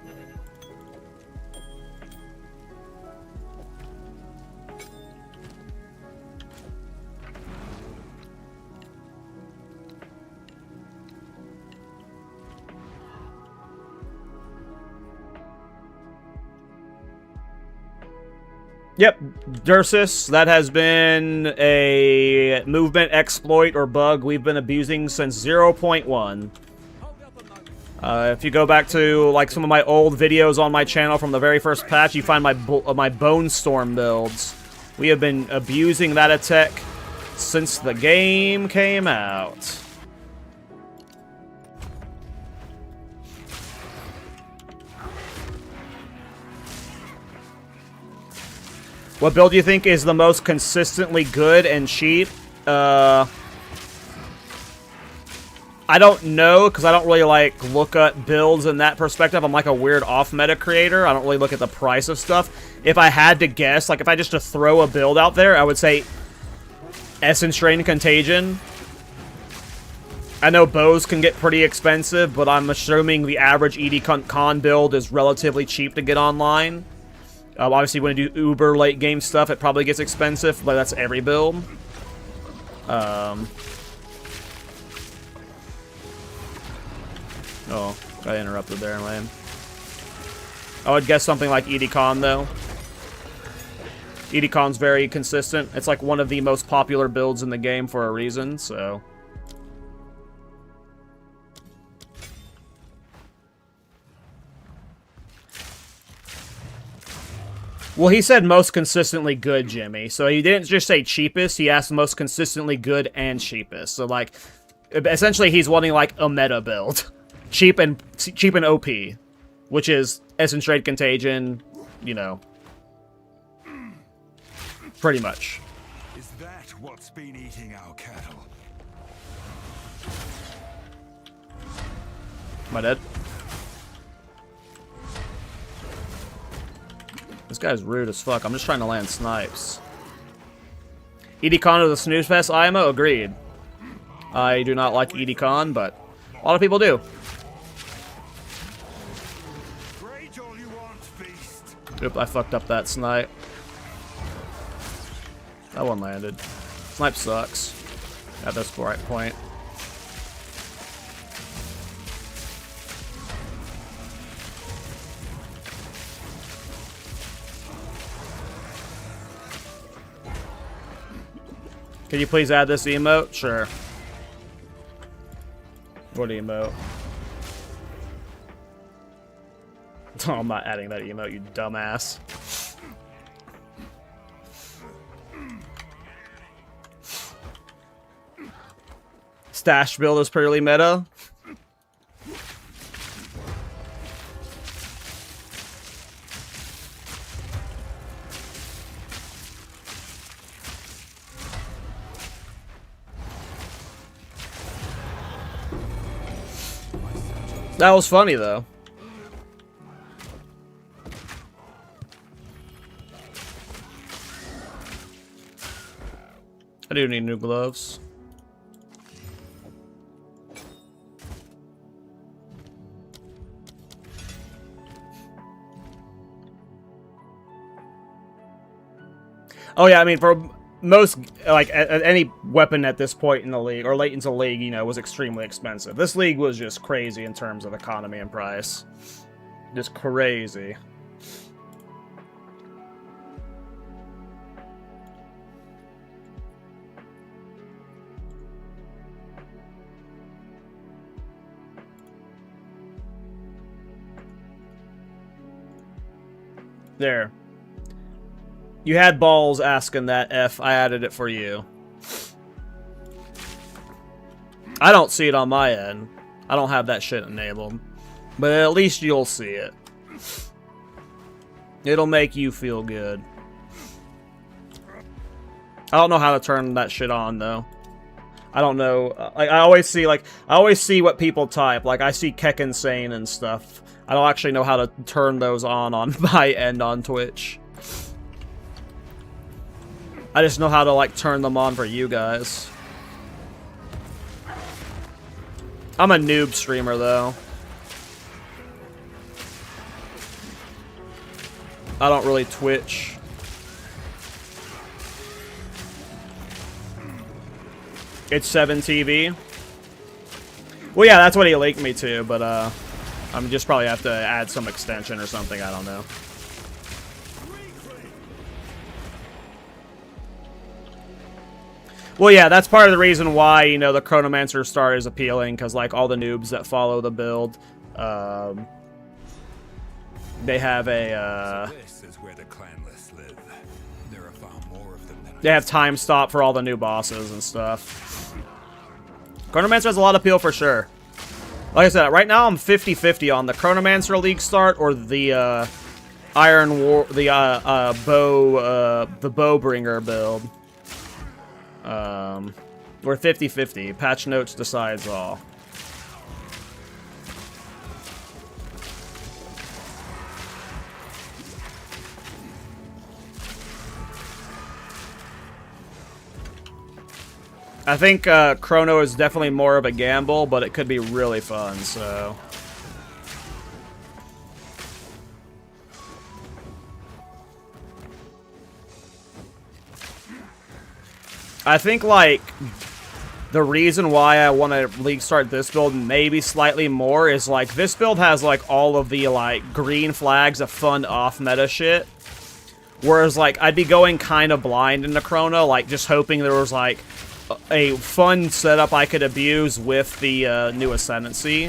Yep, Dursus, that has been a movement exploit or bug we've been abusing since 0.1. If you go back to like some of my old videos on my channel from the very first patch, you find my Bone Storm builds. We have been abusing that attack since the game came out. What build do you think is the most consistently good and cheap? I don't know, because I don't really, like, look at builds in that perspective. I'm like a weird off-meta creator. I don't really look at the price of stuff. If I had to guess, like, if I just to throw a build out there, I would say Essence Drain Contagion. I know bows can get pretty expensive, but I'm assuming the average ED Con build is relatively cheap to get online. Obviously, when you do uber late game stuff, it probably gets expensive, but that's every build. Oh, got interrupted there, man. I would guess something like EDCon, though. EDCon's very consistent. It's like one of the most popular builds in the game for a reason, so... Well, he said most consistently good, Jimmy. So he didn't just say cheapest, he asked most consistently good and cheapest. So, like, essentially he's wanting, like, a meta build. Cheap and OP. Which is Essence Trade Contagion, you know. Pretty much. Is that what's been eating our cattle? Am I dead? This guy's rude as fuck. I'm just trying to land snipes. EDCon is a snooze fest, IMO? Agreed. I do not like EDCon, but a lot of people do. Rage all you want, beast. Oop, I fucked up that snipe. That one landed. Snipe sucks. At this point. Can you please add this emote? Sure. What emote? Oh, I'm not adding that emote, you dumbass. Stash build is purely meta. That was funny, though. I do need new gloves. Oh yeah, I mean, for most, like, any weapon at this point in the league, or late into the league, you know, was extremely expensive. This league was just crazy in terms of economy and price. Just crazy. There. You had balls asking that, F. I added it for you. I don't see it on my end. I don't have that shit enabled. But at least you'll see it. It'll make you feel good. I don't know how to turn that shit on, though. I don't know. I always see, like, I always see what people type. Like, I see Keck Insane and stuff. I don't actually know how to turn those on my end on Twitch. I just know how to, like, turn them on for you guys. I'm a noob streamer, though. I don't really Twitch. It's 7 TV. Well, yeah, that's what he linked me to, but, I'm just probably have to add some extension or something, I don't know. Well, yeah, that's part of the reason why, you know, the Chronomancer start is appealing, because, like, all the noobs that follow the build, they have a, So this is where the clanless live. There are far more of them than they have time stop for all the new bosses and stuff. Chronomancer has a lot of appeal for sure. Like I said, right now I'm 50-50 on the Chronomancer League start or the Iron War, the Bowbringer build. We're 50-50. Patch notes decides all. I think Chrono is definitely more of a gamble, but it could be really fun, so... I think, like, the reason why I want to league start this build maybe slightly more is, like, this build has, like, all of the, like, green flags of fun off-meta shit. Whereas, like, I'd be going kind of blind into Chrono, like, just hoping there was, like, a fun setup I could abuse with the new Ascendancy,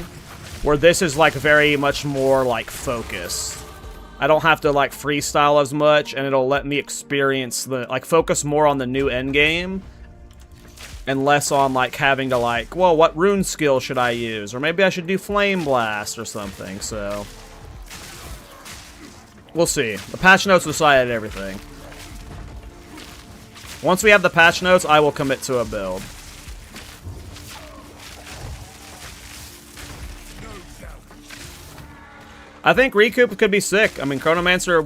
where this is, like, very much more, like, focused. I don't have to, like, freestyle as much, and it'll let me experience the, like, focus more on the new endgame, and less on, like, having to, like, well, what rune skill should I use? Or maybe I should do Flame Blast or something, so... We'll see. The patch notes decided everything. Once we have the patch notes, I will commit to a build. I think Recoup could be sick. I mean, Chronomancer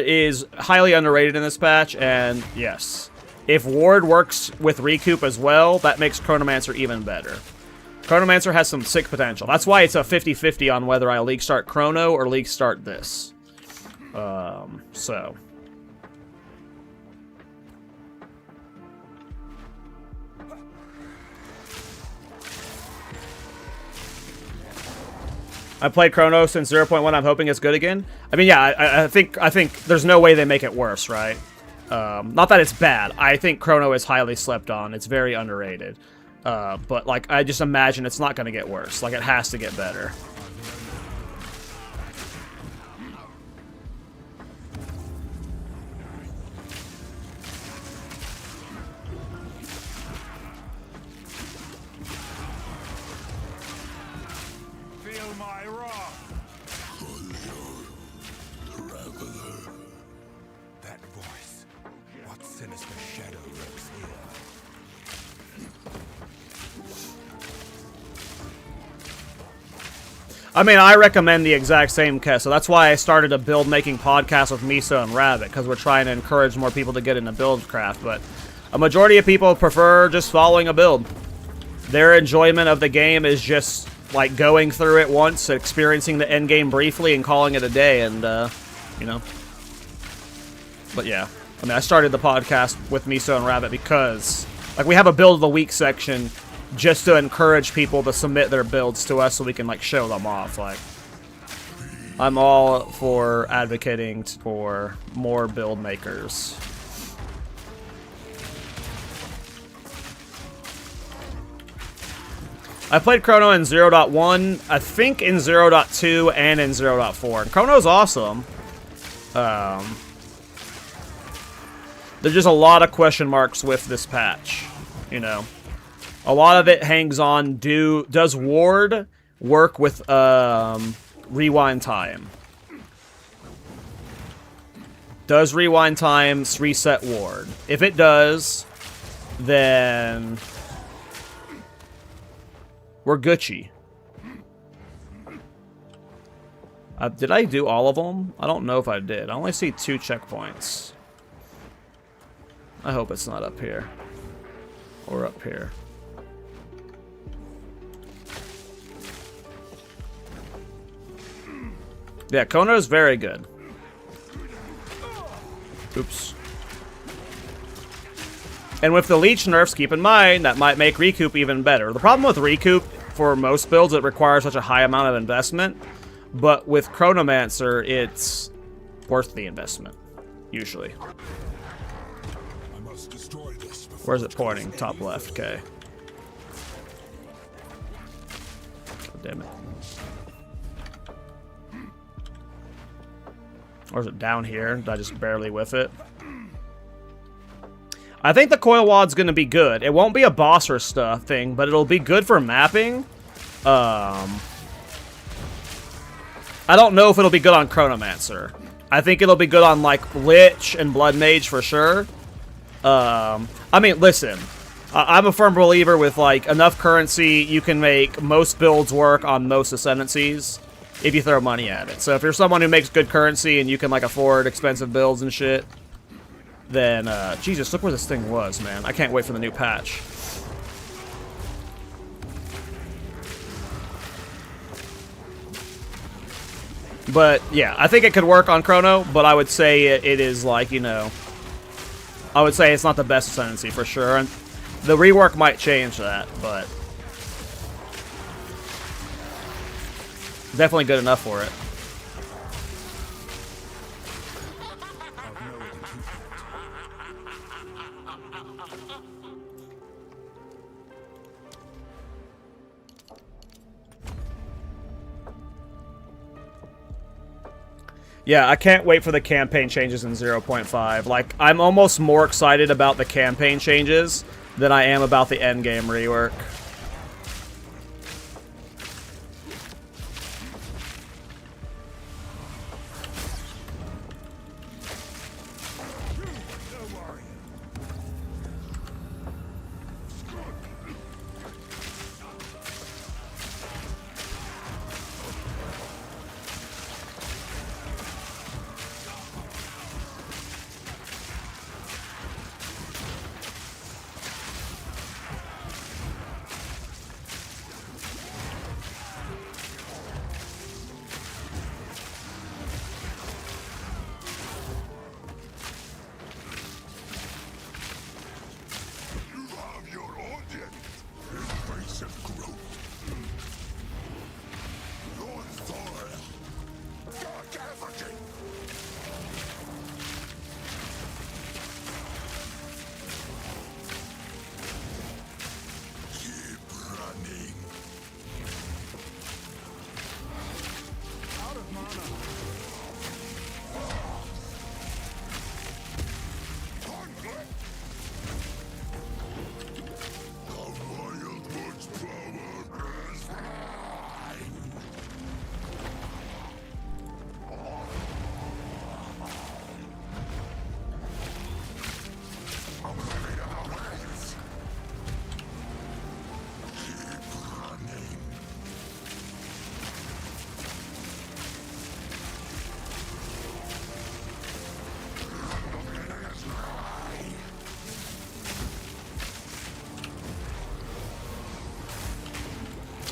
is highly underrated in this patch, and yes. If Ward works with Recoup as well, that makes Chronomancer even better. Chronomancer has some sick potential. That's why it's a 50-50 on whether I league start Chrono or league start this. So... I played Chrono since 0.1. I'm hoping it's good again. I mean, yeah, I think there's no way they make it worse, right? Not that it's bad. I think Chrono is highly slept on. It's very underrated. But, like, I just imagine it's not going to get worse. Like, it has to get better. Feel my wrath. That voice. What sinister shadow lurks here? I mean, I recommend the exact same Kes, so that's why I started a build-making podcast with Miso and Rabbit, because we're trying to encourage more people to get into buildcraft, but a majority of people prefer just following a build. Their enjoyment of the game is just, like, going through it once, experiencing the end game briefly, and calling it a day, and, you know. But yeah, I mean, I started the podcast with Miso and Rabbit because, like, we have a Build of the Week section just to encourage people to submit their builds to us so we can, like, show them off. Like, I'm all for advocating for more build makers. I played Chrono in 0.1, I think in 0.2 and in 0.4. And Chrono's awesome. There's just a lot of question marks with this patch, you know. A lot of it hangs on, does Ward work with rewind time? Does rewind time reset Ward? If it does, then we're Gucci. Did I do all of them? I don't know if I did. I only see 2 checkpoints. I hope it's not up here. Or up here. Yeah, Chrono is very good. Oops. And with the leech nerfs, keep in mind, that might make recoup even better. The problem with recoup, for most builds, it requires such a high amount of investment. But with Chronomancer, it's worth the investment. Usually. I must destroy this before Where's it pointing? Top left, okay. God damn it. Or is it down here? Did I just barely whiff it? I think the coil wad's gonna be good. It won't be a boss or stuff thing, but it'll be good for mapping. I don't know if it'll be good on Chronomancer. I think it'll be good on, like, Lich and Blood Mage for sure. I mean, listen. I'm a firm believer with, like, enough currency, you can make most builds work on most ascendancies if you throw money at it. So if you're someone who makes good currency and you can, like, afford expensive builds and shit, then, Jesus, look where this thing was, man. I can't wait for the new patch. But, yeah, I think it could work on Chrono, but I would say it is, like, you know, I would say it's not the best ascendancy for sure, and the rework might change that, but definitely good enough for it. Yeah, I can't wait for the campaign changes in 0.5. Like, I'm almost more excited about the campaign changes than I am about the endgame rework.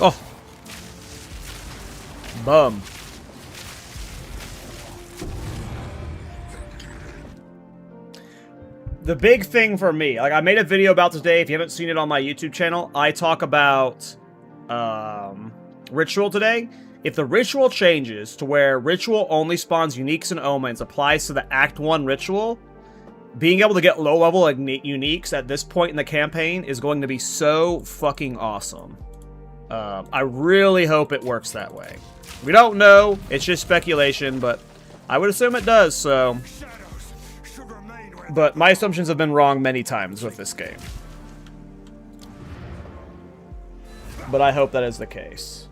Oh. Bum. The big thing for me, like I made a video about today, if you haven't seen it on my YouTube channel, I talk about Ritual today. If the Ritual changes to where Ritual only spawns Uniques and Omens, applies to the Act 1 Ritual, being able to get low-level Uniques at this point in the campaign is going to be so fucking awesome. I really hope it works that way. We don't know, it's just speculation, but I would assume it does, so... But my assumptions have been wrong many times with this game. But I hope that is the case.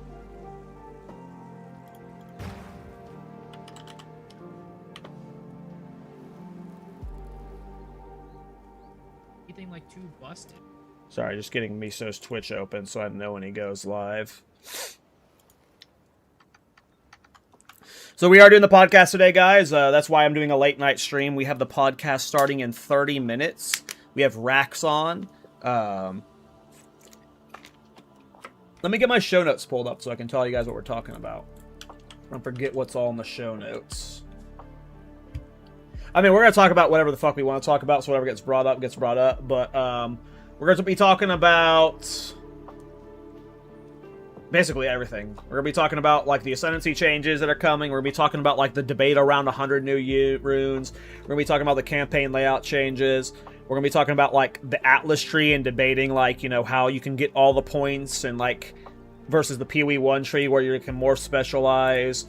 Anything like too busted. Sorry, just getting Miso's Twitch open so I know when he goes live. So we are doing the podcast today, guys. That's why I'm doing a late night stream. We have the podcast starting in 30 minutes. We have Rax on. Let me get my show notes pulled up so I can tell you guys what we're talking about. Don't forget what's all in the show notes. I mean, we're going to talk about whatever the fuck we want to talk about, so whatever gets brought up, gets brought up. But we're going to be talking about... basically everything. We're going to be talking about, like, the Ascendancy changes that are coming. We're going to be talking about, like, the debate around 100 new runes. We're going to be talking about the campaign layout changes. We're going to be talking about, like, the Atlas tree and debating, like, you know, how you can get all the points and, like, versus the PoE1 tree where you can more specialize.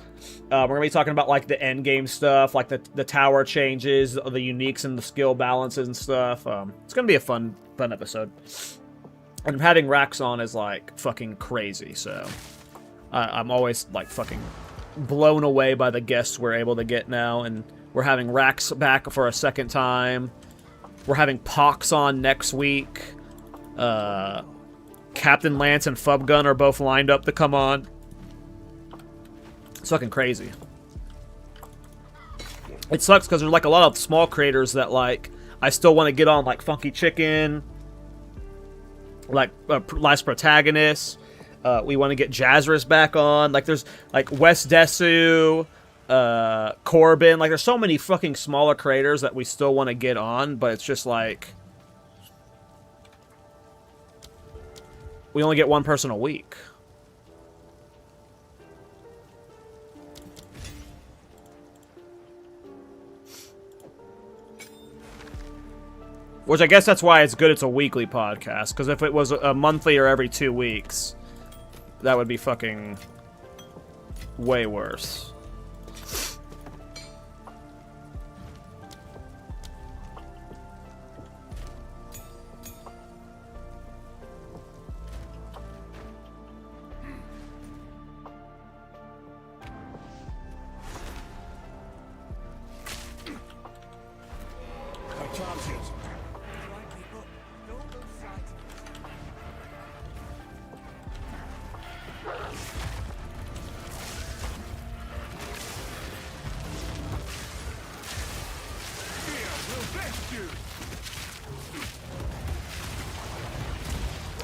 We're going to be talking about, like, the endgame stuff, like the tower changes, the uniques and the skill balances and stuff. It's going to be a fun episode. And having Rax on is, like, fucking crazy, so... I'm always, like, fucking blown away by the guests we're able to get now, and we're having Rax back for a second time. We're having Pox on next week. Captain Lance and Fubgun are both lined up to come on. It's fucking crazy. It sucks, because there's, like, a lot of small creators that, like, I still want to get on, like Funky Chicken... like Last Protagonist. We want to get Jazzerus back on. Like there's like West Desu, Corbin. Like there's so many fucking smaller creators that we still want to get on, but it's just like we only get one person a week. Which I guess that's why it's good it's a weekly podcast, because if it was a monthly or every 2 weeks, that would be fucking way worse.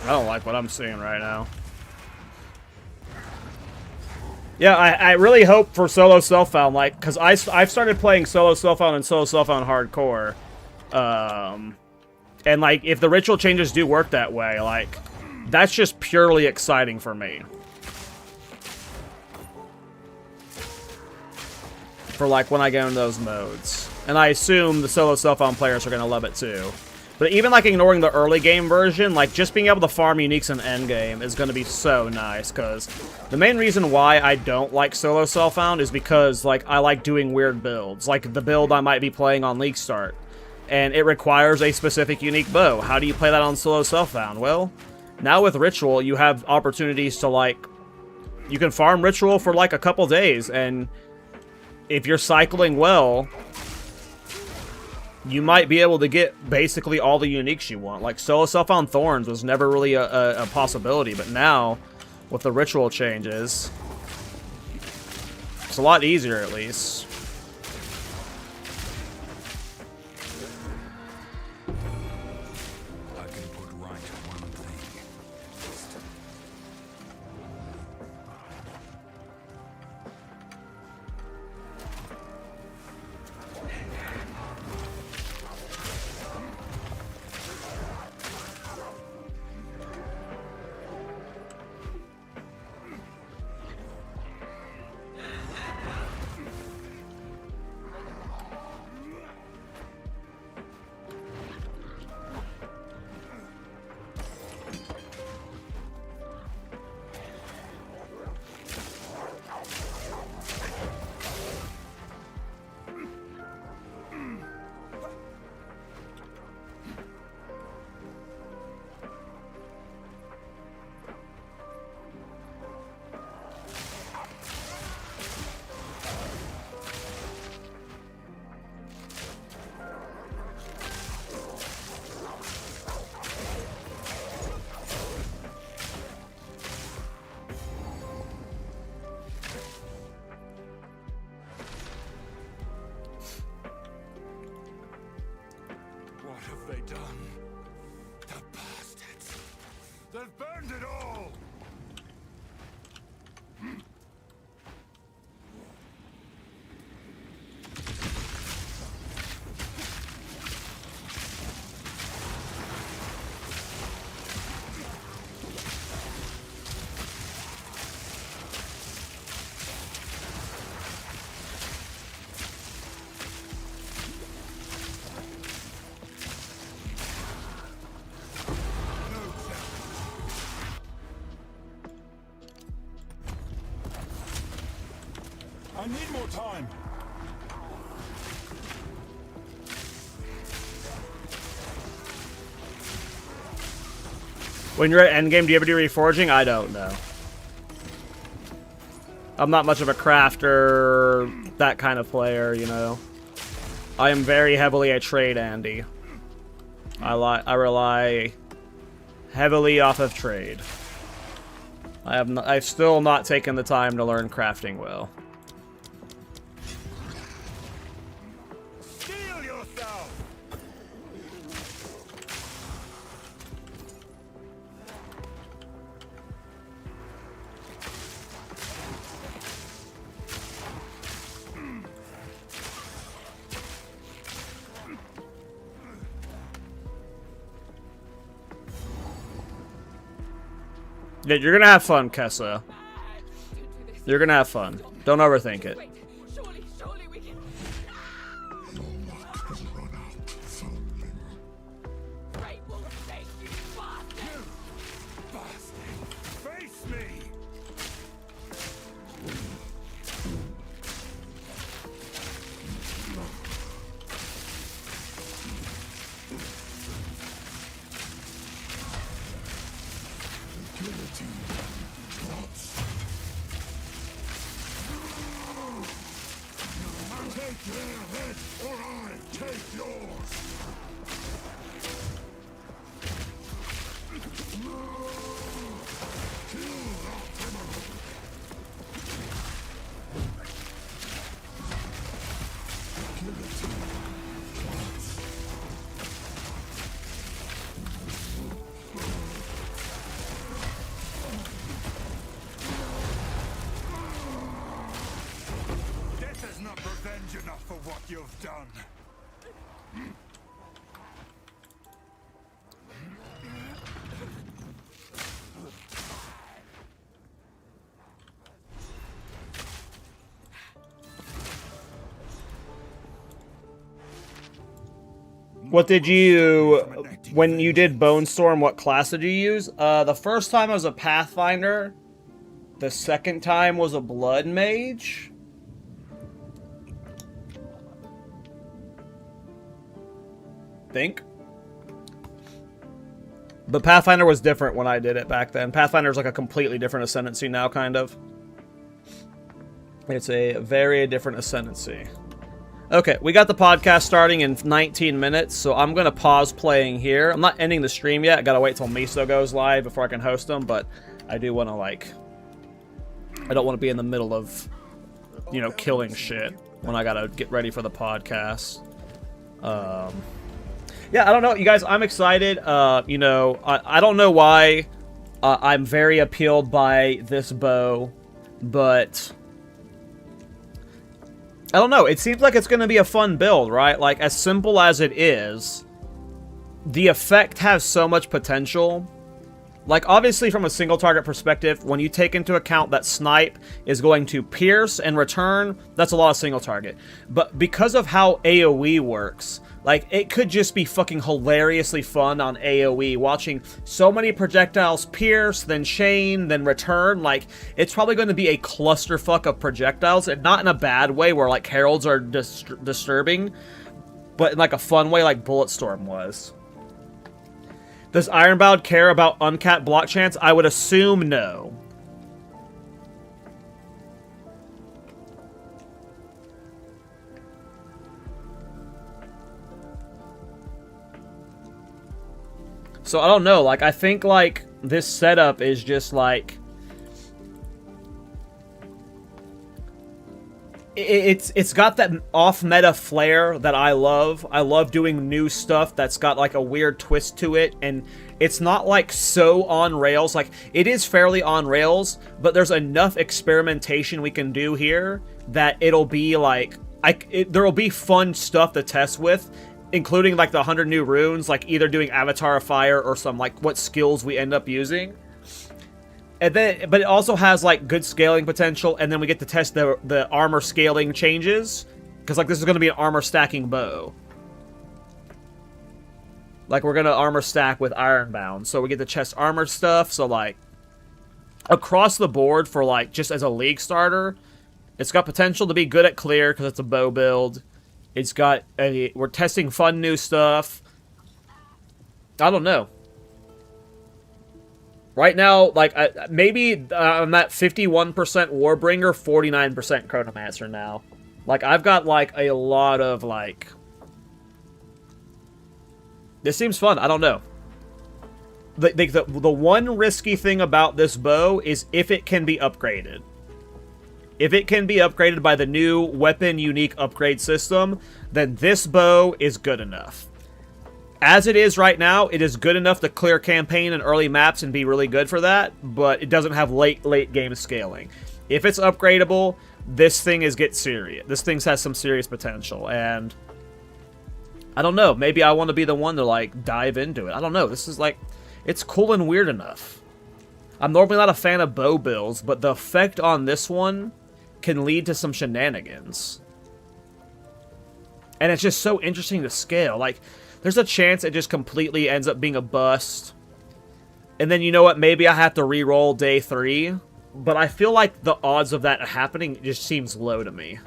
I don't like what I'm seeing right now. Yeah, I really hope for solo self-found, like, because I've started playing solo self-found and solo self-found hardcore. And, like, if the ritual changes do work that way, like, that's just purely exciting for me. For, like, when I go into those modes. And I assume the solo self-found players are going to love it, too. But even, like, ignoring the early game version, like, just being able to farm uniques in endgame is going to be so nice, because the main reason why I don't like solo self-found is because, like, I like doing weird builds. Like, the build I might be playing on League Start. And it requires a specific unique bow. How do you play that on solo self-found? Well, now with Ritual, you have opportunities to, like... You can farm Ritual for, like, a couple days, and if you're cycling well... you might be able to get basically all the uniques you want. Like, solo self-found thorns was never really a possibility, but now, with the ritual changes, it's a lot easier, at least. I can put right one thing. I need more time. When you're at endgame, do you ever do reforging? I don't know. I'm not much of a crafter, that kind of player, you know. I am very heavily a trade Andy. I rely heavily off of trade. I've still not taken the time to learn crafting well. Steel yourself. Yeah, you're gonna have fun, Kessa. You're gonna have fun. Don't overthink it. Surely we can. Great will save you, bastard. Face me. Take their head, or I take yours. Death is not revenge enough for what you've done. What did you, when you did Bone Storm, what class did you use? The first time I was a Pathfinder. The second time was a Blood Mage. Think. But Pathfinder was different when I did it back then. Pathfinder's like a completely different ascendancy now, kind of. It's a very different ascendancy. Okay, we got the podcast starting in 19 minutes, so I'm going to pause playing here. I'm not ending the stream yet. I got to wait till Miso goes live before I can host them, but I do want to, like... I don't want to be in the middle of, you know, killing shit when I got to get ready for the podcast. Yeah, I don't know, you guys. I'm excited. You know, I don't know why I'm very appealed by this bow, but I don't know. It seems like it's going to be a fun build, right? Like, as simple as it is, the effect has so much potential. Like, obviously, from a single target perspective, when you take into account that snipe is going to pierce and return, that's a lot of single target. But because of how AoE works, like, it could just be fucking hilariously fun on AoE, watching so many projectiles pierce, then chain, then return. Like, it's probably going to be a clusterfuck of projectiles, and not in a bad way where, like, heralds are disturbing, but in, like, a fun way like Bulletstorm was. Does Ironbound care about uncapped block chance? I would assume no. So I don't know, like, I think, like, this setup is just, like... It's got that off-meta flair that I love. I love doing new stuff that's got, like, a weird twist to it, and it's not, like, so on rails. Like, it is fairly on rails, but there's enough experimentation we can do here that it'll be, like... there'll be fun stuff to test with, including, like, the 100 new runes, like, either doing Avatar of Fire or some, like, what skills we end up using. And then, but it also has, like, good scaling potential, and then we get to test the armor scaling changes, because, like, this is going to be an armor stacking bow. Like, we're going to armor stack with Ironbound, so we get to test armor stuff, so, like, across the board for, like, just as a league starter, It's got potential to be good at clear because it's a bow build. It's got we're testing fun new stuff. I don't know. Right now, like, maybe I'm at 51% Warbringer, 49% Chronomancer now. Like, I've got, like, a lot of, like... This seems fun. I don't know. The one risky thing about this bow is if it can be upgraded. If it can be upgraded by the new weapon unique upgrade system, then this bow is good enough. As it is right now, it is good enough to clear campaign and early maps and be really good for that, but it doesn't have late game scaling. If it's upgradable, this thing gets serious. This thing has some serious potential, and I don't know. Maybe I want to be the one to, like, dive into it. I don't know. This is, like, it's cool and weird enough. I'm normally not a fan of bow builds, but the effect on this one can lead to some shenanigans. And it's just so interesting to scale. Like, there's a chance it just completely ends up being a bust. And then, you know what, maybe I have to re-roll day 3. But I feel like the odds of that happening just seems low to me.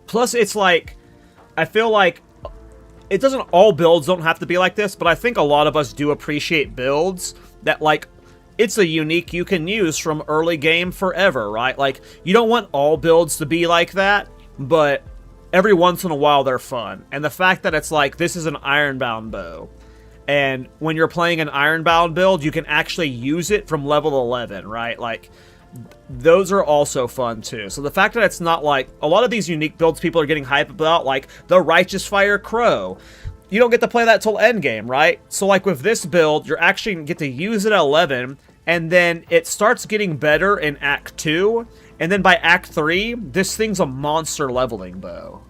Plus, it's like, I feel like it doesn't, all builds don't have to be like this, but I think a lot of us do appreciate builds that, like, it's a unique you can use from early game forever, right? Like, you don't want all builds to be like that, but every once in a while they're fun. And the fact that it's like, this is an Ironbound bow, and when you're playing an Ironbound build, you can actually use it from level 11, right? Like, those are also fun too. So the fact that it's not like, a lot of these unique builds people are getting hype about, like the Righteous Fire Crow, you don't get to play that till endgame, right? So, like, with this build, you're actually going to get to use it at 11, and then it starts getting better in Act 2, and then by Act 3, this thing's a monster leveling bow.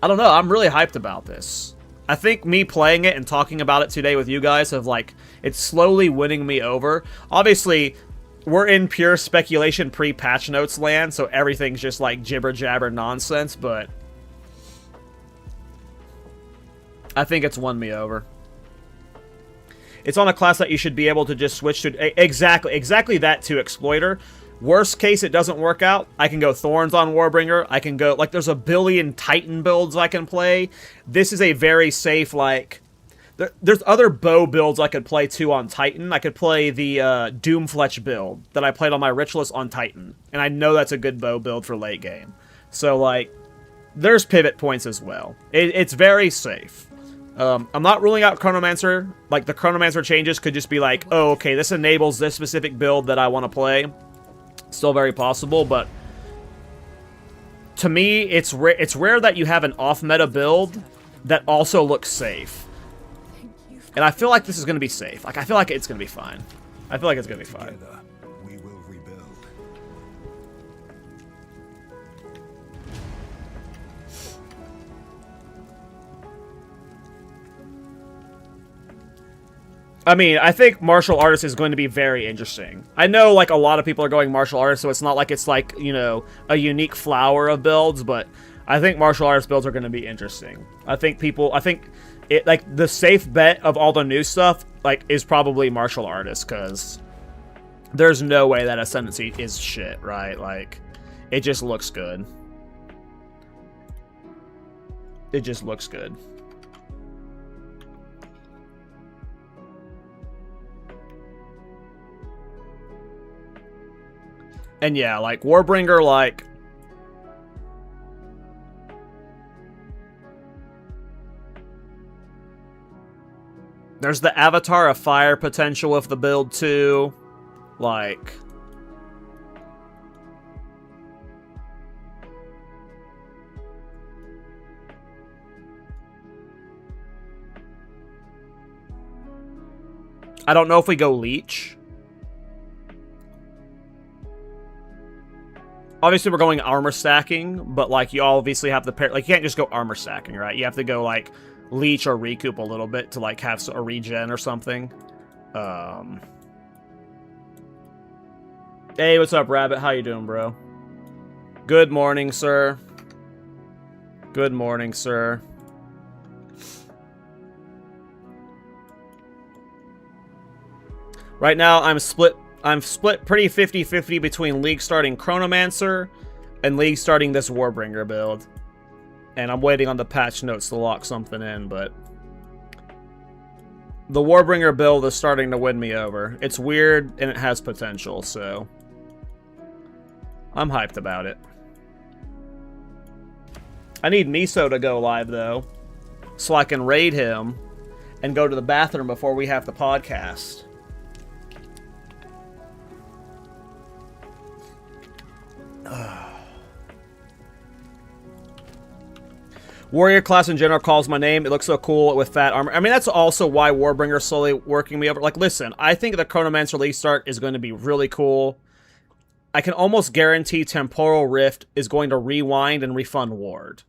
I don't know, I'm really hyped about this. I think me playing it and talking about it today with you guys have, like, it's slowly winning me over. Obviously, we're in pure speculation pre-patch notes land, so everything's just, like, jibber-jabber nonsense, but I think it's won me over. It's on a class that you should be able to just switch to. Exactly that too, Exploiter. Worst case, it doesn't work out. I can go Thorns on Warbringer. I can go, like, there's a billion Titan builds I can play. This is a very safe, like, there's other bow builds I could play too on Titan. I could play the Doomfletch build that I played on my Ritualist on Titan. And I know that's a good bow build for late game. So, like, there's pivot points as well. It's very safe. I'm not ruling out Chronomancer. Like, the Chronomancer changes could just be like, oh, okay, this enables this specific build that I want to play. Still very possible, but to me, it's rare that you have an off-meta build that also looks safe. And I feel like this is going to be safe. Like, I feel like it's going to be fine. I feel like it's going to be fine. Together, we will rebuild. I mean, I think martial artist is going to be very interesting. I know, like, a lot of people are going martial artist, so it's not like it's, like, you know, a unique flower of builds, but I think martial artist builds are going to be interesting. I think it, like, the safe bet of all the new stuff, like, is probably martial artist, because there's no way that Ascendancy is shit, right? Like, it just looks good. It just looks good. And yeah, like, Warbringer, like, there's the Avatar of Fire potential with the build too. Like, I don't know if we go Leech. Obviously, we're going armor stacking, but, like, you obviously have the pair. Like, you can't just go armor stacking, right? You have to go, like, Leech or Recoup a little bit to, like, have a regen or something. Hey, what's up, Rabbit? How you doing, bro? Good morning, sir. Good morning, sir. Right now, I'm split pretty 50-50 between League starting Chronomancer and League starting this Warbringer build. And I'm waiting on the patch notes to lock something in, but the Warbringer build is starting to win me over. It's weird, and it has potential, so I'm hyped about it. I need Miso to go live, though, so I can raid him and go to the bathroom before we have the podcast. Warrior class in general calls my name. It looks so cool with fat armor. I mean, that's also why Warbringer is slowly working me over. Like, listen, I think the Chronomancer League start is going to be really cool. I can almost guarantee Temporal Rift is going to rewind and refund Ward.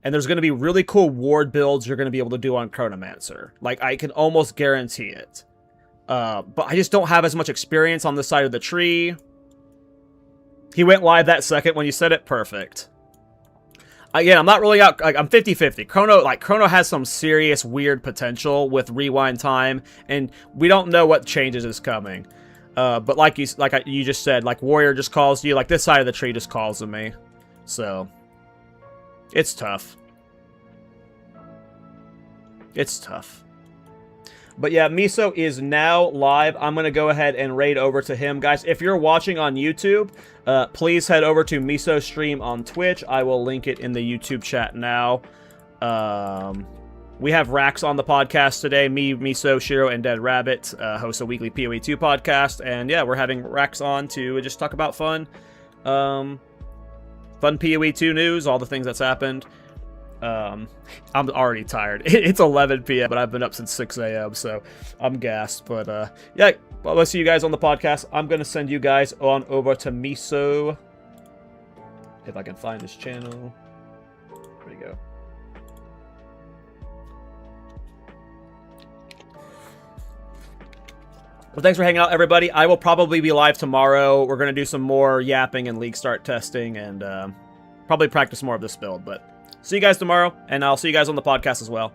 And there's going to be really cool Ward builds you're going to be able to do on Chronomancer. Like, I can almost guarantee it. But I just don't have as much experience on this side of the tree. He went live that second when you said it. Perfect. Again, I'm not ruling out, like, I'm 50-50. Chrono has some serious weird potential with rewind time, and we don't know what changes is coming. But like you just said, like, Warrior just calls you, like, this side of the tree just calls to me. So, it's tough. It's tough. But yeah, Miso is now live. I'm going to go ahead and raid over to him. Guys, if you're watching on YouTube, please head over to Miso stream on Twitch. I will link it in the YouTube chat now. We have Rax on the podcast today. Me, Miso, Shiro, and Dead Rabbit host a weekly PoE 2 podcast. And yeah, we're having Rax on to just talk about fun PoE 2 news, all the things that's happened. I'm already tired. It's 11 p.m., but I've been up since 6 a.m., so I'm gassed. But, yeah, I'll see you guys on the podcast. I'm going to send you guys on over to Miso. If I can find this channel. There we go. Well, thanks for hanging out, everybody. I will probably be live tomorrow. We're going to do some more yapping and league start testing and probably practice more of this build, but see you guys tomorrow, and I'll see you guys on the podcast as well.